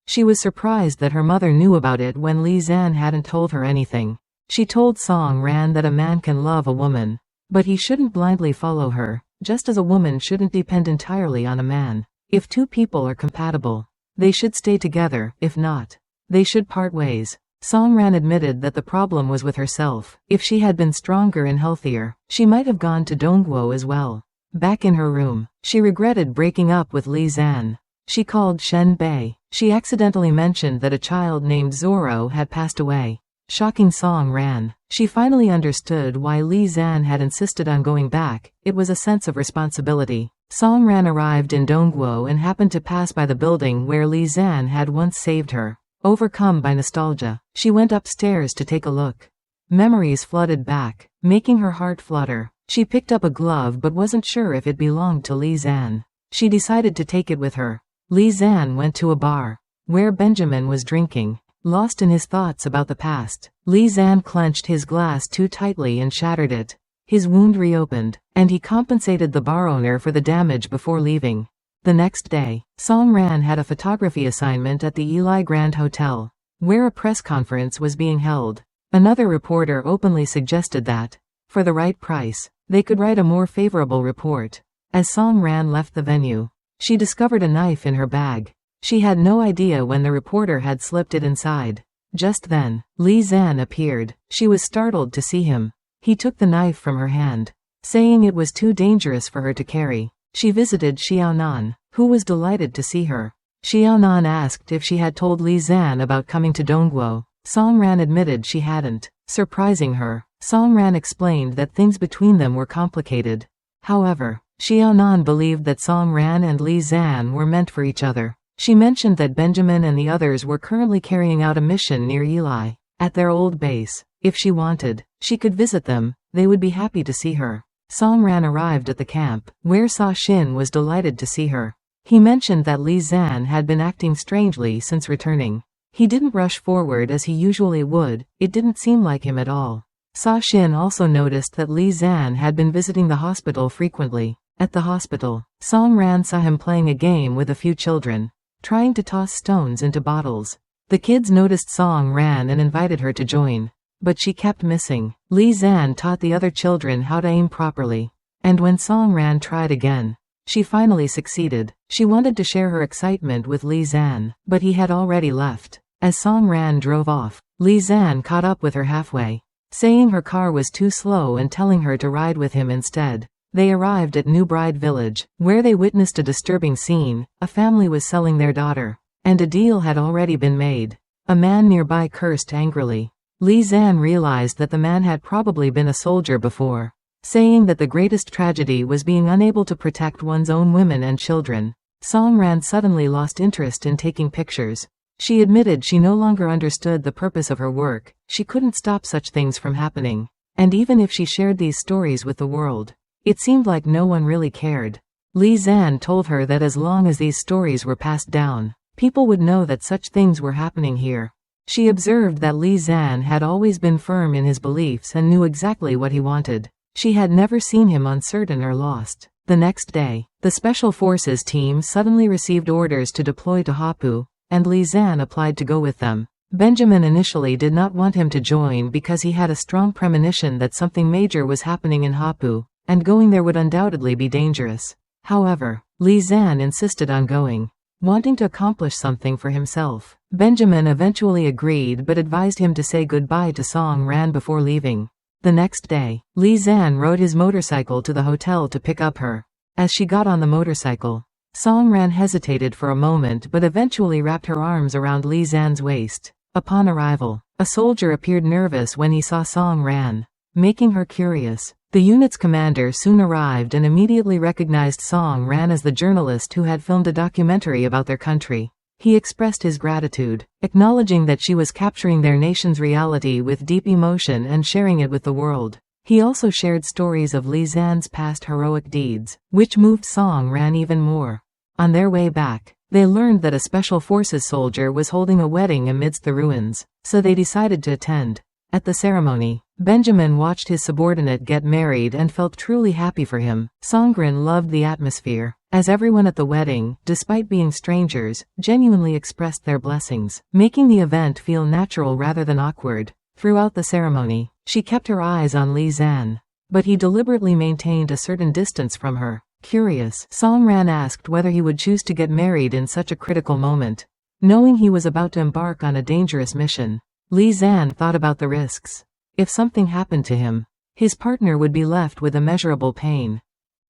She was surprised that her mother knew about it when Li Zan hadn't told her anything. She told Song Ran that a man can love a woman, but he shouldn't blindly follow her, just as a woman shouldn't depend entirely on a man. If two people are compatible, they should stay together. If not, they should part ways. Song Ran admitted that the problem was with herself. If she had been stronger and healthier, she might have gone to Dongguo as well. Back in her room, she regretted breaking up with Li Zan. She called Shen Bei. She accidentally mentioned that a child named Zoro had passed away, shocking Song Ran. She finally understood why Li Zan had insisted on going back. It was a sense of responsibility. Song Ran arrived in Dongguo and happened to pass by the building where Li Zan had once saved her. Overcome by nostalgia, she went upstairs to take a look. Memories flooded back, making her heart flutter. She picked up a glove but wasn't sure if it belonged to Li Zan. She decided to take it with her. Li Zan went to a bar, where Benjamin was drinking. Lost in his thoughts about the past, Li Zan clenched his glass too tightly and shattered it. His wound reopened, and he compensated the bar owner for the damage before leaving. The next day, Song Ran had a photography assignment at the Eli Grand Hotel, where a press conference was being held. Another reporter openly suggested that, for the right price, they could write a more favorable report. As Song Ran left the venue, she discovered a knife in her bag. She had no idea when the reporter had slipped it inside. Just then, Li Zan appeared. She was startled to see him. He took the knife from her hand, saying it was too dangerous for her to carry. She visited Xiaonan, who was delighted to see her. Xiaonan asked if she had told Li Zan about coming to Dongguo. Song Ran admitted she hadn't. Surprising her, Song Ran explained that things between them were complicated. However, Xiaonan believed that Song Ran and Li Zan were meant for each other. She mentioned that Benjamin and the others were currently carrying out a mission near Eli, at their old base. If she wanted, she could visit them. They would be happy to see her. Song Ran arrived at the camp, where Sa Xin was delighted to see her. He mentioned that Li Zan had been acting strangely since returning. He didn't rush forward as he usually would. It didn't seem like him at all. Sa Xin also noticed that Li Zan had been visiting the hospital frequently. At the hospital, Song Ran saw him playing a game with a few children, trying to toss stones into bottles. The kids noticed Song Ran and invited her to join, but she kept missing. Li Zan taught the other children how to aim properly, and when Song Ran tried again, she finally succeeded. She wanted to share her excitement with Li Zan, but he had already left. As Song Ran drove off, Li Zan caught up with her halfway, saying her car was too slow and telling her to ride with him instead. They arrived at New Bride Village, where they witnessed a disturbing scene. A family was selling their daughter, and a deal had already been made. A man nearby cursed angrily. Li Zan realized that the man had probably been a soldier before, saying that the greatest tragedy was being unable to protect one's own women and children. Song Ran suddenly lost interest in taking pictures. She admitted she no longer understood the purpose of her work. She couldn't stop such things from happening, and even if she shared these stories with the world, it seemed like no one really cared. Li Zan told her that as long as these stories were passed down, people would know that such things were happening here. She observed that Li Zan had always been firm in his beliefs and knew exactly what he wanted. She had never seen him uncertain or lost. The next day, the Special Forces team suddenly received orders to deploy to Hapu, and Li Zan applied to go with them. Benjamin initially did not want him to join because he had a strong premonition that something major was happening in Hapu, and going there would undoubtedly be dangerous. However, Li Zan insisted on going, wanting to accomplish something for himself. Benjamin eventually agreed but advised him to say goodbye to Song Ran before leaving. The next day, Li Zan rode his motorcycle to the hotel to pick up her. As she got on the motorcycle, Song Ran hesitated for a moment but eventually wrapped her arms around Li Zan's waist. Upon arrival, a soldier appeared nervous when he saw Song Ran, making her curious. The unit's commander soon arrived and immediately recognized Song Ran as the journalist who had filmed a documentary about their country. He expressed his gratitude, acknowledging that she was capturing their nation's reality with deep emotion and sharing it with the world. He also shared stories of Li Zan's past heroic deeds, which moved Song Ran even more. On their way back, they learned that a special forces soldier was holding a wedding amidst the ruins, so they decided to attend. At the ceremony, Benjamin watched his subordinate get married and felt truly happy for him. Songrin loved the atmosphere, as everyone at the wedding, despite being strangers, genuinely expressed their blessings, making the event feel natural rather than awkward. Throughout the ceremony, she kept her eyes on Li Zan, but he deliberately maintained a certain distance from her. Curious, Song Ran asked whether he would choose to get married in such a critical moment. Knowing he was about to embark on a dangerous mission, Li Zan thought about the risks. If something happened to him, his partner would be left with immeasurable pain.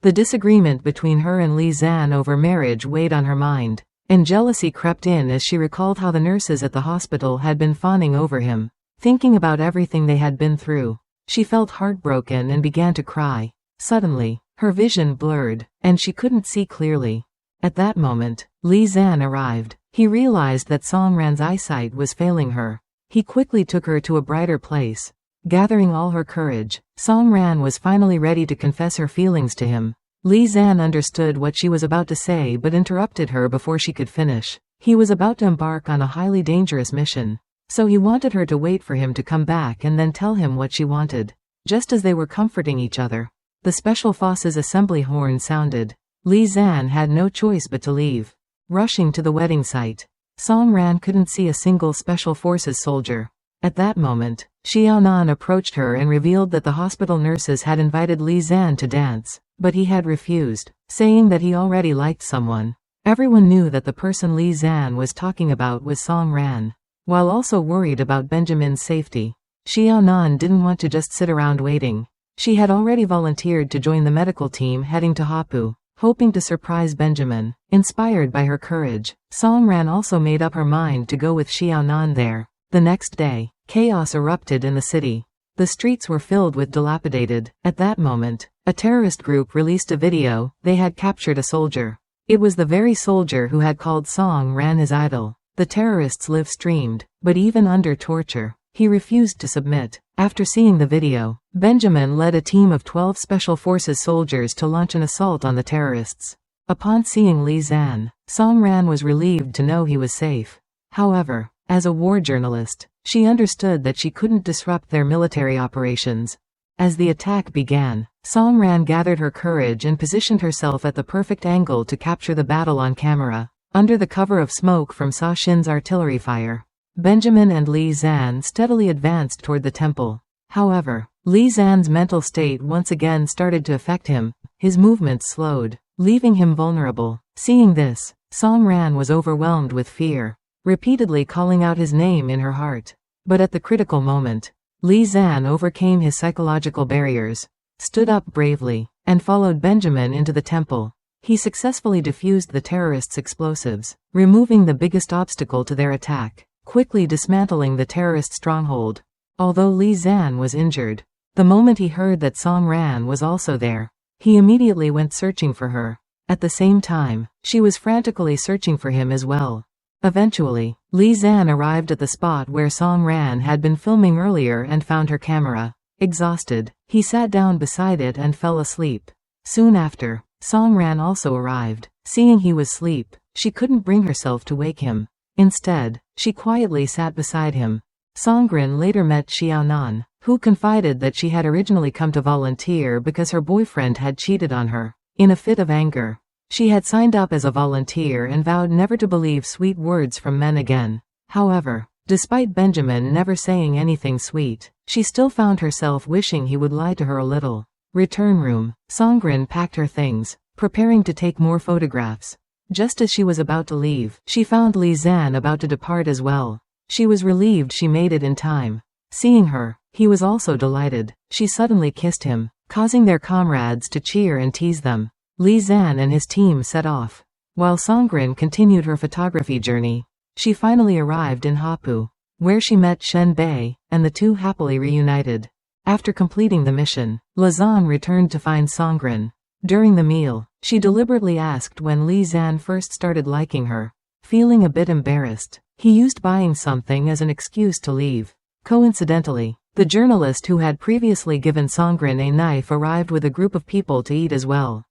The disagreement between her and Li Zan over marriage weighed on her mind, and jealousy crept in as she recalled how the nurses at the hospital had been fawning over him. Thinking about everything they had been through, she felt heartbroken and began to cry. Suddenly, her vision blurred, and she couldn't see clearly. At that moment, Li Zan arrived. He realized that Song Ran's eyesight was failing her. He quickly took her to a brighter place. Gathering all her courage, Song Ran was finally ready to confess her feelings to him. Li Zan understood what she was about to say but interrupted her before she could finish. He was about to embark on a highly dangerous mission, so he wanted her to wait for him to come back and then tell him what she wanted. Just as they were comforting each other, the Special Forces assembly horn sounded. Li Zan had no choice but to leave. Rushing to the wedding site, Song Ran couldn't see a single Special Forces soldier. At that moment, Xiaonan approached her and revealed that the hospital nurses had invited Li Zan to dance, but he had refused, saying that he already liked someone. Everyone knew that the person Li Zan was talking about was Song Ran. While also worried about Benjamin's safety, Xiaonan didn't want to just sit around waiting. She had already volunteered to join the medical team heading to Hapu, hoping to surprise Benjamin. Inspired by her courage, Song Ran also made up her mind to go with Xiaonan there. The next day, chaos erupted in the city. The streets were filled with dilapidated. At that moment, a terrorist group released a video. They had captured a soldier. It was the very soldier who had called Song Ran his idol. The terrorists live-streamed, but even under torture, he refused to submit. After seeing the video, Benjamin led a team of 12 Special Forces soldiers to launch an assault on the terrorists. Upon seeing Li Zan, Song Ran was relieved to know he was safe. However, as a war journalist, she understood that she couldn't disrupt their military operations. As the attack began, Song Ran gathered her courage and positioned herself at the perfect angle to capture the battle on camera. Under the cover of smoke from Sa Shin's artillery fire, Benjamin and Li Zan steadily advanced toward the temple. However, Li Zan's mental state once again started to affect him. His movements slowed, leaving him vulnerable. Seeing this, Song Ran was overwhelmed with fear, repeatedly calling out his name in her heart. But at the critical moment, Li Zan overcame his psychological barriers, stood up bravely, and followed Benjamin into the temple. He successfully defused the terrorists' explosives, removing the biggest obstacle to their attack, quickly dismantling the terrorist stronghold. Although Li Zan was injured, the moment he heard that Song Ran was also there, he immediately went searching for her. At the same time, she was frantically searching for him as well. Eventually, Li Zan arrived at the spot where Song Ran had been filming earlier and found her camera. Exhausted, he sat down beside it and fell asleep. Soon after, Song Ran also arrived. Seeing he was asleep, she couldn't bring herself to wake him. Instead, she quietly sat beside him. Songrin later met Xiaonan, who confided that she had originally come to volunteer because her boyfriend had cheated on her. In a fit of anger, she had signed up as a volunteer and vowed never to believe sweet words from men again. However, despite Benjamin never saying anything sweet, she still found herself wishing he would lie to her a little. Return room. Songrin packed her things, preparing to take more photographs. Just as she was about to leave, she found Li Zan about to depart as well. She was relieved she made it in time. Seeing her, he was also delighted. She suddenly kissed him, causing their comrades to cheer and tease them. Li Zan and his team set off, while Songrin continued her photography journey. She finally arrived in Hapu, where she met Shen Bei, and the two happily reunited. After completing the mission, Lazan returned to find Songrin. During the meal, she deliberately asked when Li Zan first started liking her. Feeling a bit embarrassed, he used buying something as an excuse to leave. Coincidentally, the journalist who had previously given Songrin a knife arrived with a group of people to eat as well.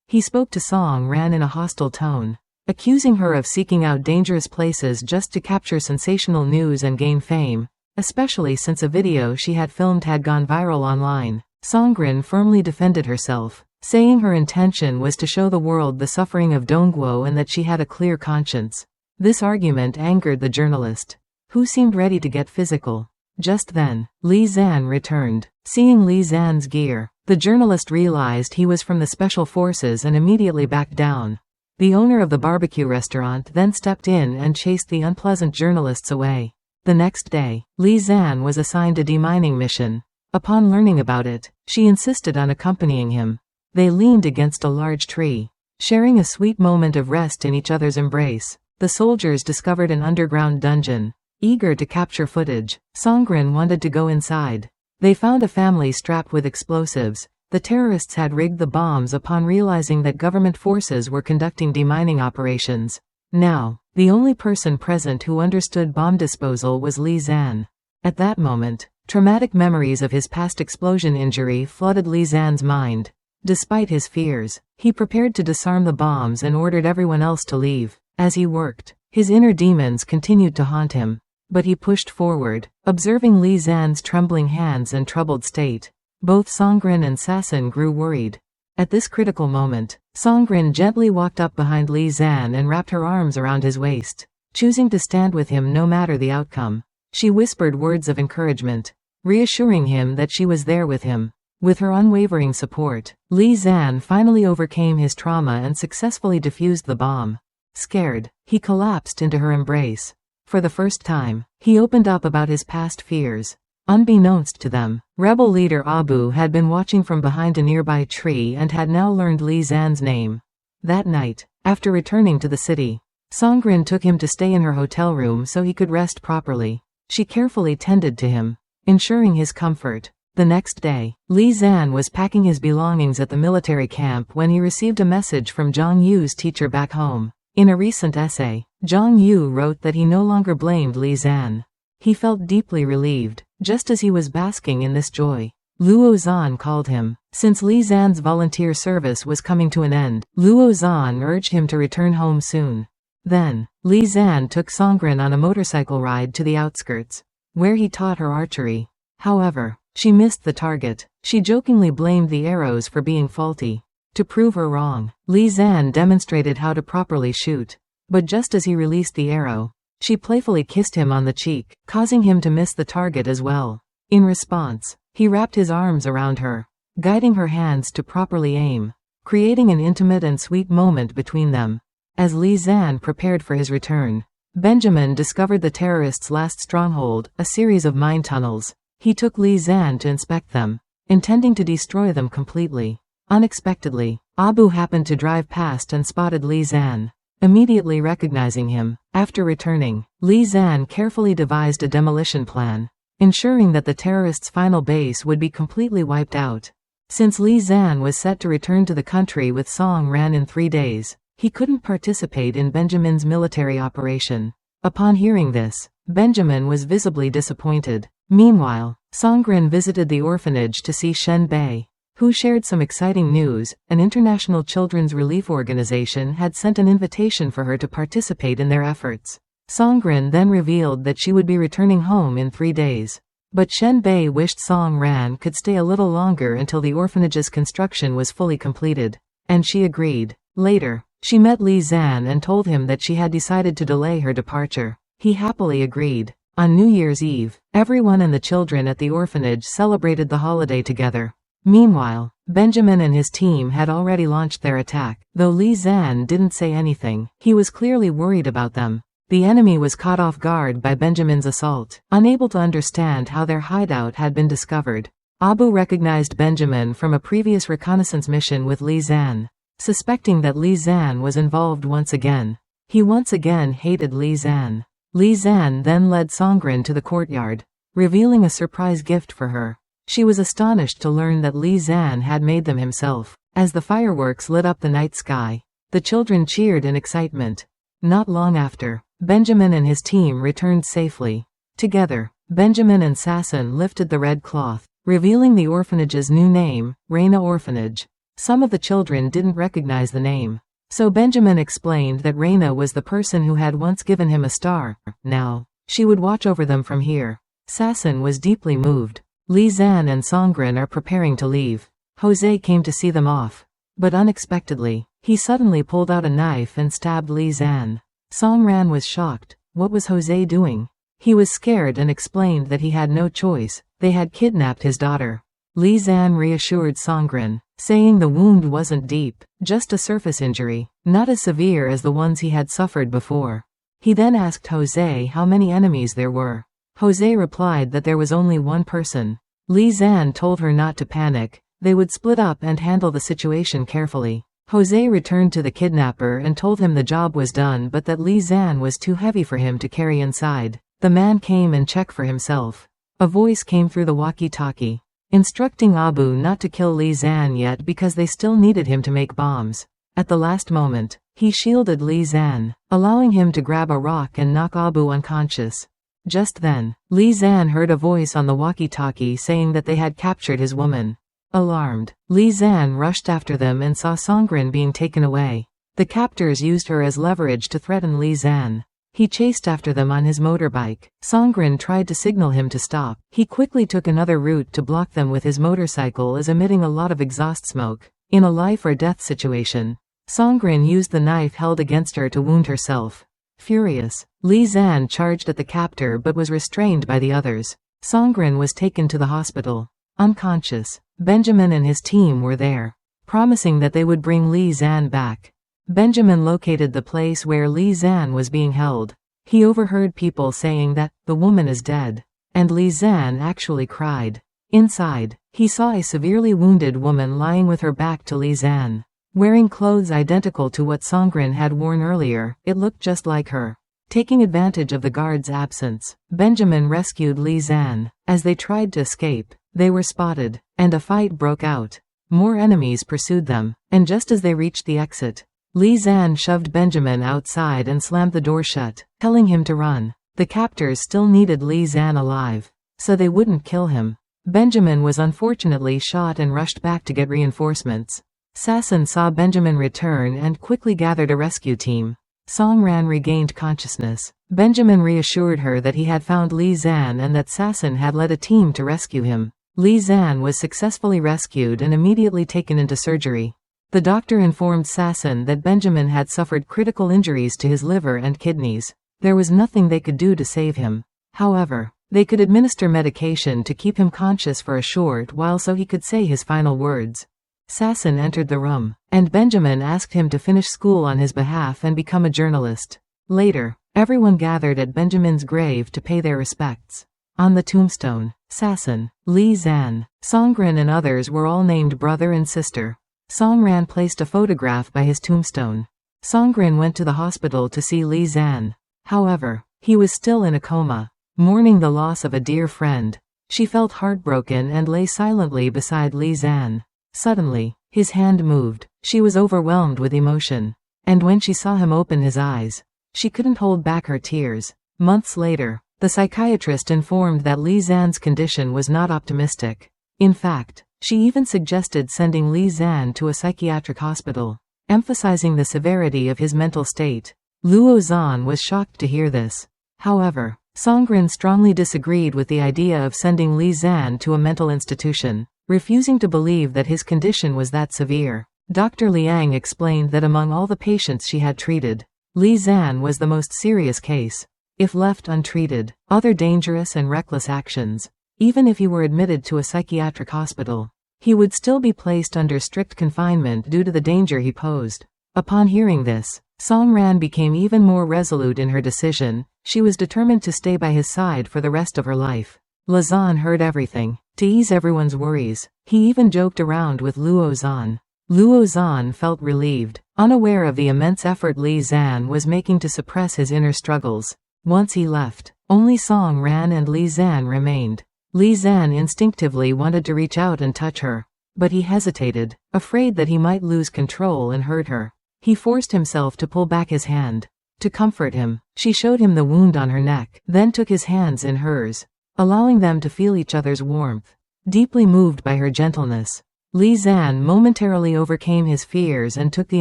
He spoke to Songran in a hostile tone, accusing her of seeking out dangerous places just to capture sensational news and gain fame, especially since a video she had filmed had gone viral online. Songrin firmly defended herself, saying her intention was to show the world the suffering of Dongguo and that she had a clear conscience. This argument angered the journalist, who seemed ready to get physical. Just then, Li Zan returned. Seeing Li Zan's gear, the journalist realized he was from the special forces and immediately backed down. The owner of the barbecue restaurant then stepped in and chased the unpleasant journalists away. The next day, Li Zan was assigned a demining mission. Upon learning about it, she insisted on accompanying him. They leaned against a large tree, sharing a sweet moment of rest in each other's embrace. The soldiers discovered an underground dungeon. Eager to capture footage, Songrin wanted to go inside. They found a family strapped with explosives. The terrorists had rigged the bombs upon realizing that government forces were conducting demining operations. Now, the only person present who understood bomb disposal was Li Zan. At that moment, traumatic memories of his past explosion injury flooded Li Zan's mind. Despite his fears, he prepared to disarm the bombs and ordered everyone else to leave. As he worked, his inner demons continued to haunt him. But he pushed forward, observing Li Zan's trembling hands and troubled state. Both Songrin and Sassen grew worried. At this critical moment, Songrin gently walked up behind Li Zan and wrapped her arms around his waist, choosing to stand with him no matter the outcome. She whispered words of encouragement, reassuring him that she was there with him. With her unwavering support, Li Zan finally overcame his trauma and successfully defused the bomb. Scared, he collapsed into her embrace. For the first time, he opened up about his past fears. Unbeknownst to them, rebel leader Abu had been watching from behind a nearby tree and had now learned Li Zan's name. That night, after returning to the city, Songrin took him to stay in her hotel room so he could rest properly. She carefully tended to him, ensuring his comfort. The next day, Li Zan was packing his belongings at the military camp when he received a message from Zhang Yu's teacher back home. In a recent essay, Zhang Yu wrote that he no longer blamed Li Zan. He felt deeply relieved, just as he was basking in this joy. Luo Zan called him. Since Li Zan's volunteer service was coming to an end, Luo Zan urged him to return home soon. Then, Li Zan took Songrin on a motorcycle ride to the outskirts, where he taught her archery. However, she missed the target. She jokingly blamed the arrows for being faulty. To prove her wrong, Li Zan demonstrated how to properly shoot. But just as he released the arrow, she playfully kissed him on the cheek, causing him to miss the target as well. In response, he wrapped his arms around her, guiding her hands to properly aim, creating an intimate and sweet moment between them. As Li Zan prepared for his return, Benjamin discovered the terrorists' last stronghold, a series of mine tunnels. He took Li Zan to inspect them, intending to destroy them completely. Unexpectedly, Abu happened to drive past and spotted Li Zan. Immediately recognizing him, after returning, Li Zan carefully devised a demolition plan, ensuring that the terrorists' final base would be completely wiped out. Since Li Zan was set to return to the country with Song Ran in 3 days, he couldn't participate in Benjamin's military operation. Upon hearing this, Benjamin was visibly disappointed. Meanwhile, Songrin visited the orphanage to see Shen Bei, who shared some exciting news. An international children's relief organization had sent an invitation for her to participate in their efforts. Songrin then revealed that she would be returning home in 3 days. But Shen Bei wished Song Ran could stay a little longer until the orphanage's construction was fully completed, and she agreed. Later, she met Li Zan and told him that she had decided to delay her departure. He happily agreed. On New Year's Eve, everyone and the children at the orphanage celebrated the holiday together. Meanwhile, Benjamin and his team had already launched their attack. Though Li Zan didn't say anything, he was clearly worried about them. The enemy was caught off guard by Benjamin's assault, unable to understand how their hideout had been discovered. Abu recognized Benjamin from a previous reconnaissance mission with Li Zan. Suspecting that Li Zan was involved once again, he once again hated Li Zan. Li Zan then led Songrin to the courtyard, revealing a surprise gift for her. She was astonished to learn that Li Zan had made them himself. As the fireworks lit up the night sky, the children cheered in excitement. Not long after, Benjamin and his team returned safely. Together, Benjamin and Sasson lifted the red cloth, revealing the orphanage's new name, Reina Orphanage. Some of the children didn't recognize the name, so Benjamin explained that Reina was the person who had once given him a star. Now, she would watch over them from here. Sasson was deeply moved. Li Zan and Songrin are preparing to leave. Jose came to see them off. But unexpectedly, he suddenly pulled out a knife and stabbed Li Zan. Songran was shocked. What was Jose doing? He was scared and explained that he had no choice. They had kidnapped his daughter. Li Zan reassured Songrin, saying the wound wasn't deep, just a surface injury, not as severe as the ones he had suffered before. He then asked Jose how many enemies there were. Jose replied that there was only one person. Li Zan told her not to panic. They would split up and handle the situation carefully. Jose returned to the kidnapper and told him the job was done but that Li Zan was too heavy for him to carry inside. The man came and checked for himself. A voice came through the walkie-talkie, instructing Abu not to kill Li Zan yet because they still needed him to make bombs. At the last moment, he shielded Li Zan, allowing him to grab a rock and knock Abu unconscious. Just then, Li Zan heard a voice on the walkie-talkie saying that they had captured his woman. Alarmed, Li Zan rushed after them and saw Songrin being taken away. The captors used her as leverage to threaten Li Zan. He chased after them on his motorbike. Songrin tried to signal him to stop. He quickly took another route to block them with his motorcycle as emitting a lot of exhaust smoke. In a life-or-death situation, Songrin used the knife held against her to wound herself. Furious, Li Zan charged at the captor but was restrained by the others. Songrin was taken to the hospital. Unconscious, Benjamin and his team were there, promising that they would bring Li Zan back. Benjamin located the place where Li Zan was being held. He overheard people saying that, "The woman is dead." And Li Zan actually cried. Inside, he saw a severely wounded woman lying with her back to Li Zan. Wearing clothes identical to what Songrin had worn earlier, it looked just like her. Taking advantage of the guard's absence, Benjamin rescued Li Zan. As they tried to escape, they were spotted, and a fight broke out. More enemies pursued them, and just as they reached the exit, Li Zan shoved Benjamin outside and slammed the door shut, telling him to run. The captors still needed Li Zan alive, so they wouldn't kill him. Benjamin was unfortunately shot and rushed back to get reinforcements. Sasson saw Benjamin return and quickly gathered a rescue team. Songran regained consciousness. Benjamin reassured her that he had found Li Zan and that Sasson had led a team to rescue him. Li Zan was successfully rescued and immediately taken into surgery. The doctor informed Sasson that Benjamin had suffered critical injuries to his liver and kidneys. There was nothing they could do to save him. However, they could administer medication to keep him conscious for a short while so he could say his final words. Sasson entered the room, and Benjamin asked him to finish school on his behalf and become a journalist. Later, everyone gathered at Benjamin's grave to pay their respects. On the tombstone, Sasson, Li Zan, Songrin and others were all named brother and sister. Songran placed a photograph by his tombstone. Songrin went to the hospital to see Li Zan. However, he was still in a coma, mourning the loss of a dear friend. She felt heartbroken and lay silently beside Li Zan. Suddenly, his hand moved. She was overwhelmed with emotion. And when she saw him open his eyes, she couldn't hold back her tears. Months later, the psychiatrist informed that Li Zan's condition was not optimistic. In fact, she even suggested sending Li Zan to a psychiatric hospital, emphasizing the severity of his mental state. Luo Zan was shocked to hear this. However, Songrin strongly disagreed with the idea of sending Li Zan to a mental institution, refusing to believe that his condition was that severe. Dr. Liang explained that among all the patients she had treated, Li Zan was the most serious case. If left untreated, other dangerous and reckless actions, even if he were admitted to a psychiatric hospital, he would still be placed under strict confinement due to the danger he posed. Upon hearing this, Songran became even more resolute in her decision. She was determined to stay by his side for the rest of her life. Lazan heard everything. To ease everyone's worries, he even joked around with Luo Zan. Luo Zan felt relieved, unaware of the immense effort Li Zan was making to suppress his inner struggles. Once he left, only Song Ran and Li Zan remained. Li Zan instinctively wanted to reach out and touch her, but he hesitated, afraid that he might lose control and hurt her. He forced himself to pull back his hand. To comfort him, she showed him the wound on her neck, then took his hands in hers, allowing them to feel each other's warmth. Deeply moved by her gentleness, Li Zan momentarily overcame his fears and took the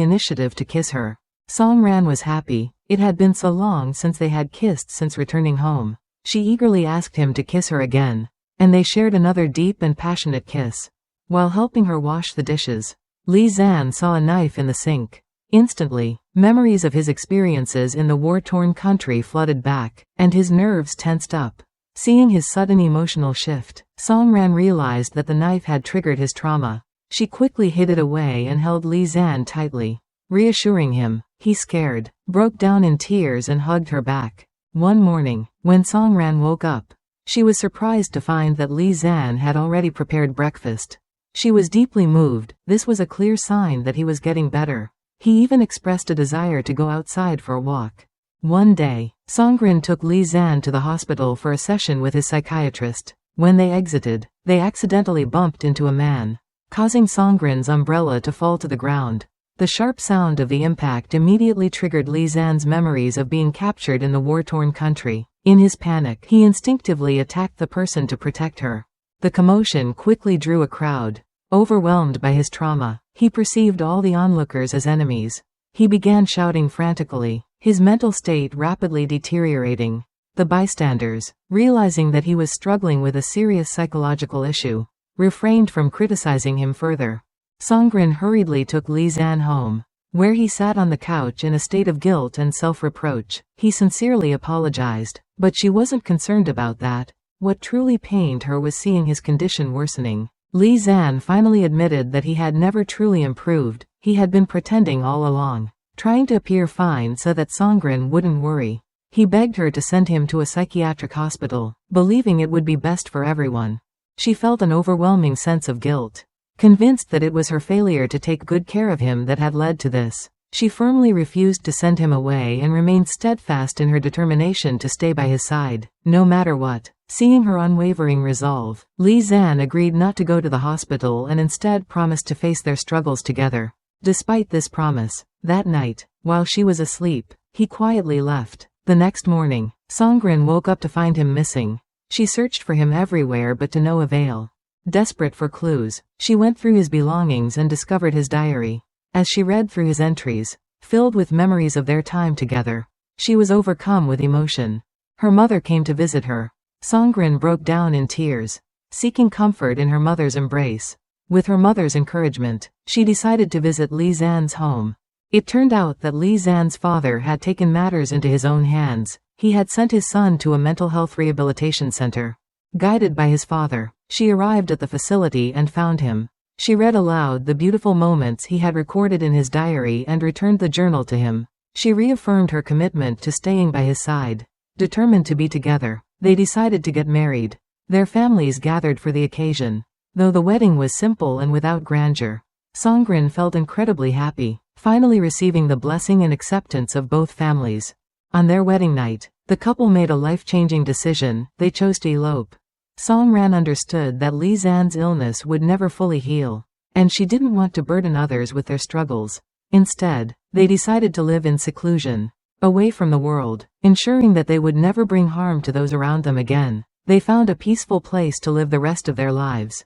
initiative to kiss her. Song Ran was happy. It had been so long since they had kissed since returning home. She eagerly asked him to kiss her again, and they shared another deep and passionate kiss. While helping her wash the dishes, Li Zan saw a knife in the sink. Instantly, memories of his experiences in the war-torn country flooded back, and his nerves tensed up. Seeing his sudden emotional shift, Songran realized that the knife had triggered his trauma. She quickly hid it away and held Li Zan tightly. Reassuring him, he scared, broke down in tears and hugged her back. One morning, when Songran woke up, she was surprised to find that Li Zan had already prepared breakfast. She was deeply moved. This was a clear sign that he was getting better. He even expressed a desire to go outside for a walk. One day, Songrin took Li Zan to the hospital for a session with his psychiatrist. When they exited, they accidentally bumped into a man, causing Songrin's umbrella to fall to the ground. The sharp sound of the impact immediately triggered Li Zan's memories of being captured in the war-torn country. In his panic, he instinctively attacked the person to protect her. The commotion quickly drew a crowd. Overwhelmed by his trauma, he perceived all the onlookers as enemies. He began shouting frantically, his mental state rapidly deteriorating. The bystanders, realizing that he was struggling with a serious psychological issue, refrained from criticizing him further. Songrin hurriedly took Li Zan home, where he sat on the couch in a state of guilt and self-reproach. He sincerely apologized, but she wasn't concerned about that. What truly pained her was seeing his condition worsening. Li Zan finally admitted that he had never truly improved. He had been pretending all along, trying to appear fine so that Songrin wouldn't worry. He begged her to send him to a psychiatric hospital, believing it would be best for everyone. She felt an overwhelming sense of guilt, convinced that it was her failure to take good care of him that had led to this. She firmly refused to send him away and remained steadfast in her determination to stay by his side, no matter what. Seeing her unwavering resolve, Li Zan agreed not to go to the hospital and instead promised to face their struggles together. Despite this promise, that night, while she was asleep, he quietly left. The next morning, Songrin woke up to find him missing. She searched for him everywhere but to no avail. Desperate for clues, she went through his belongings and discovered his diary. As she read through his entries, filled with memories of their time together, she was overcome with emotion. Her mother came to visit her. Songrin broke down in tears, seeking comfort in her mother's embrace. With her mother's encouragement, she decided to visit Li Zan's home. It turned out that Li Zan's father had taken matters into his own hands. He had sent his son to a mental health rehabilitation center. Guided by his father, she arrived at the facility and found him. She read aloud the beautiful moments he had recorded in his diary and returned the journal to him. She reaffirmed her commitment to staying by his side. Determined to be together, they decided to get married. Their families gathered for the occasion. Though the wedding was simple and without grandeur, Songrin felt incredibly happy, finally receiving the blessing and acceptance of both families. On their wedding night, the couple made a life-changing decision. They chose to elope. Songran understood that Li Zan's illness would never fully heal, and she didn't want to burden others with their struggles. Instead, they decided to live in seclusion, away from the world, ensuring that they would never bring harm to those around them again. They found a peaceful place to live the rest of their lives.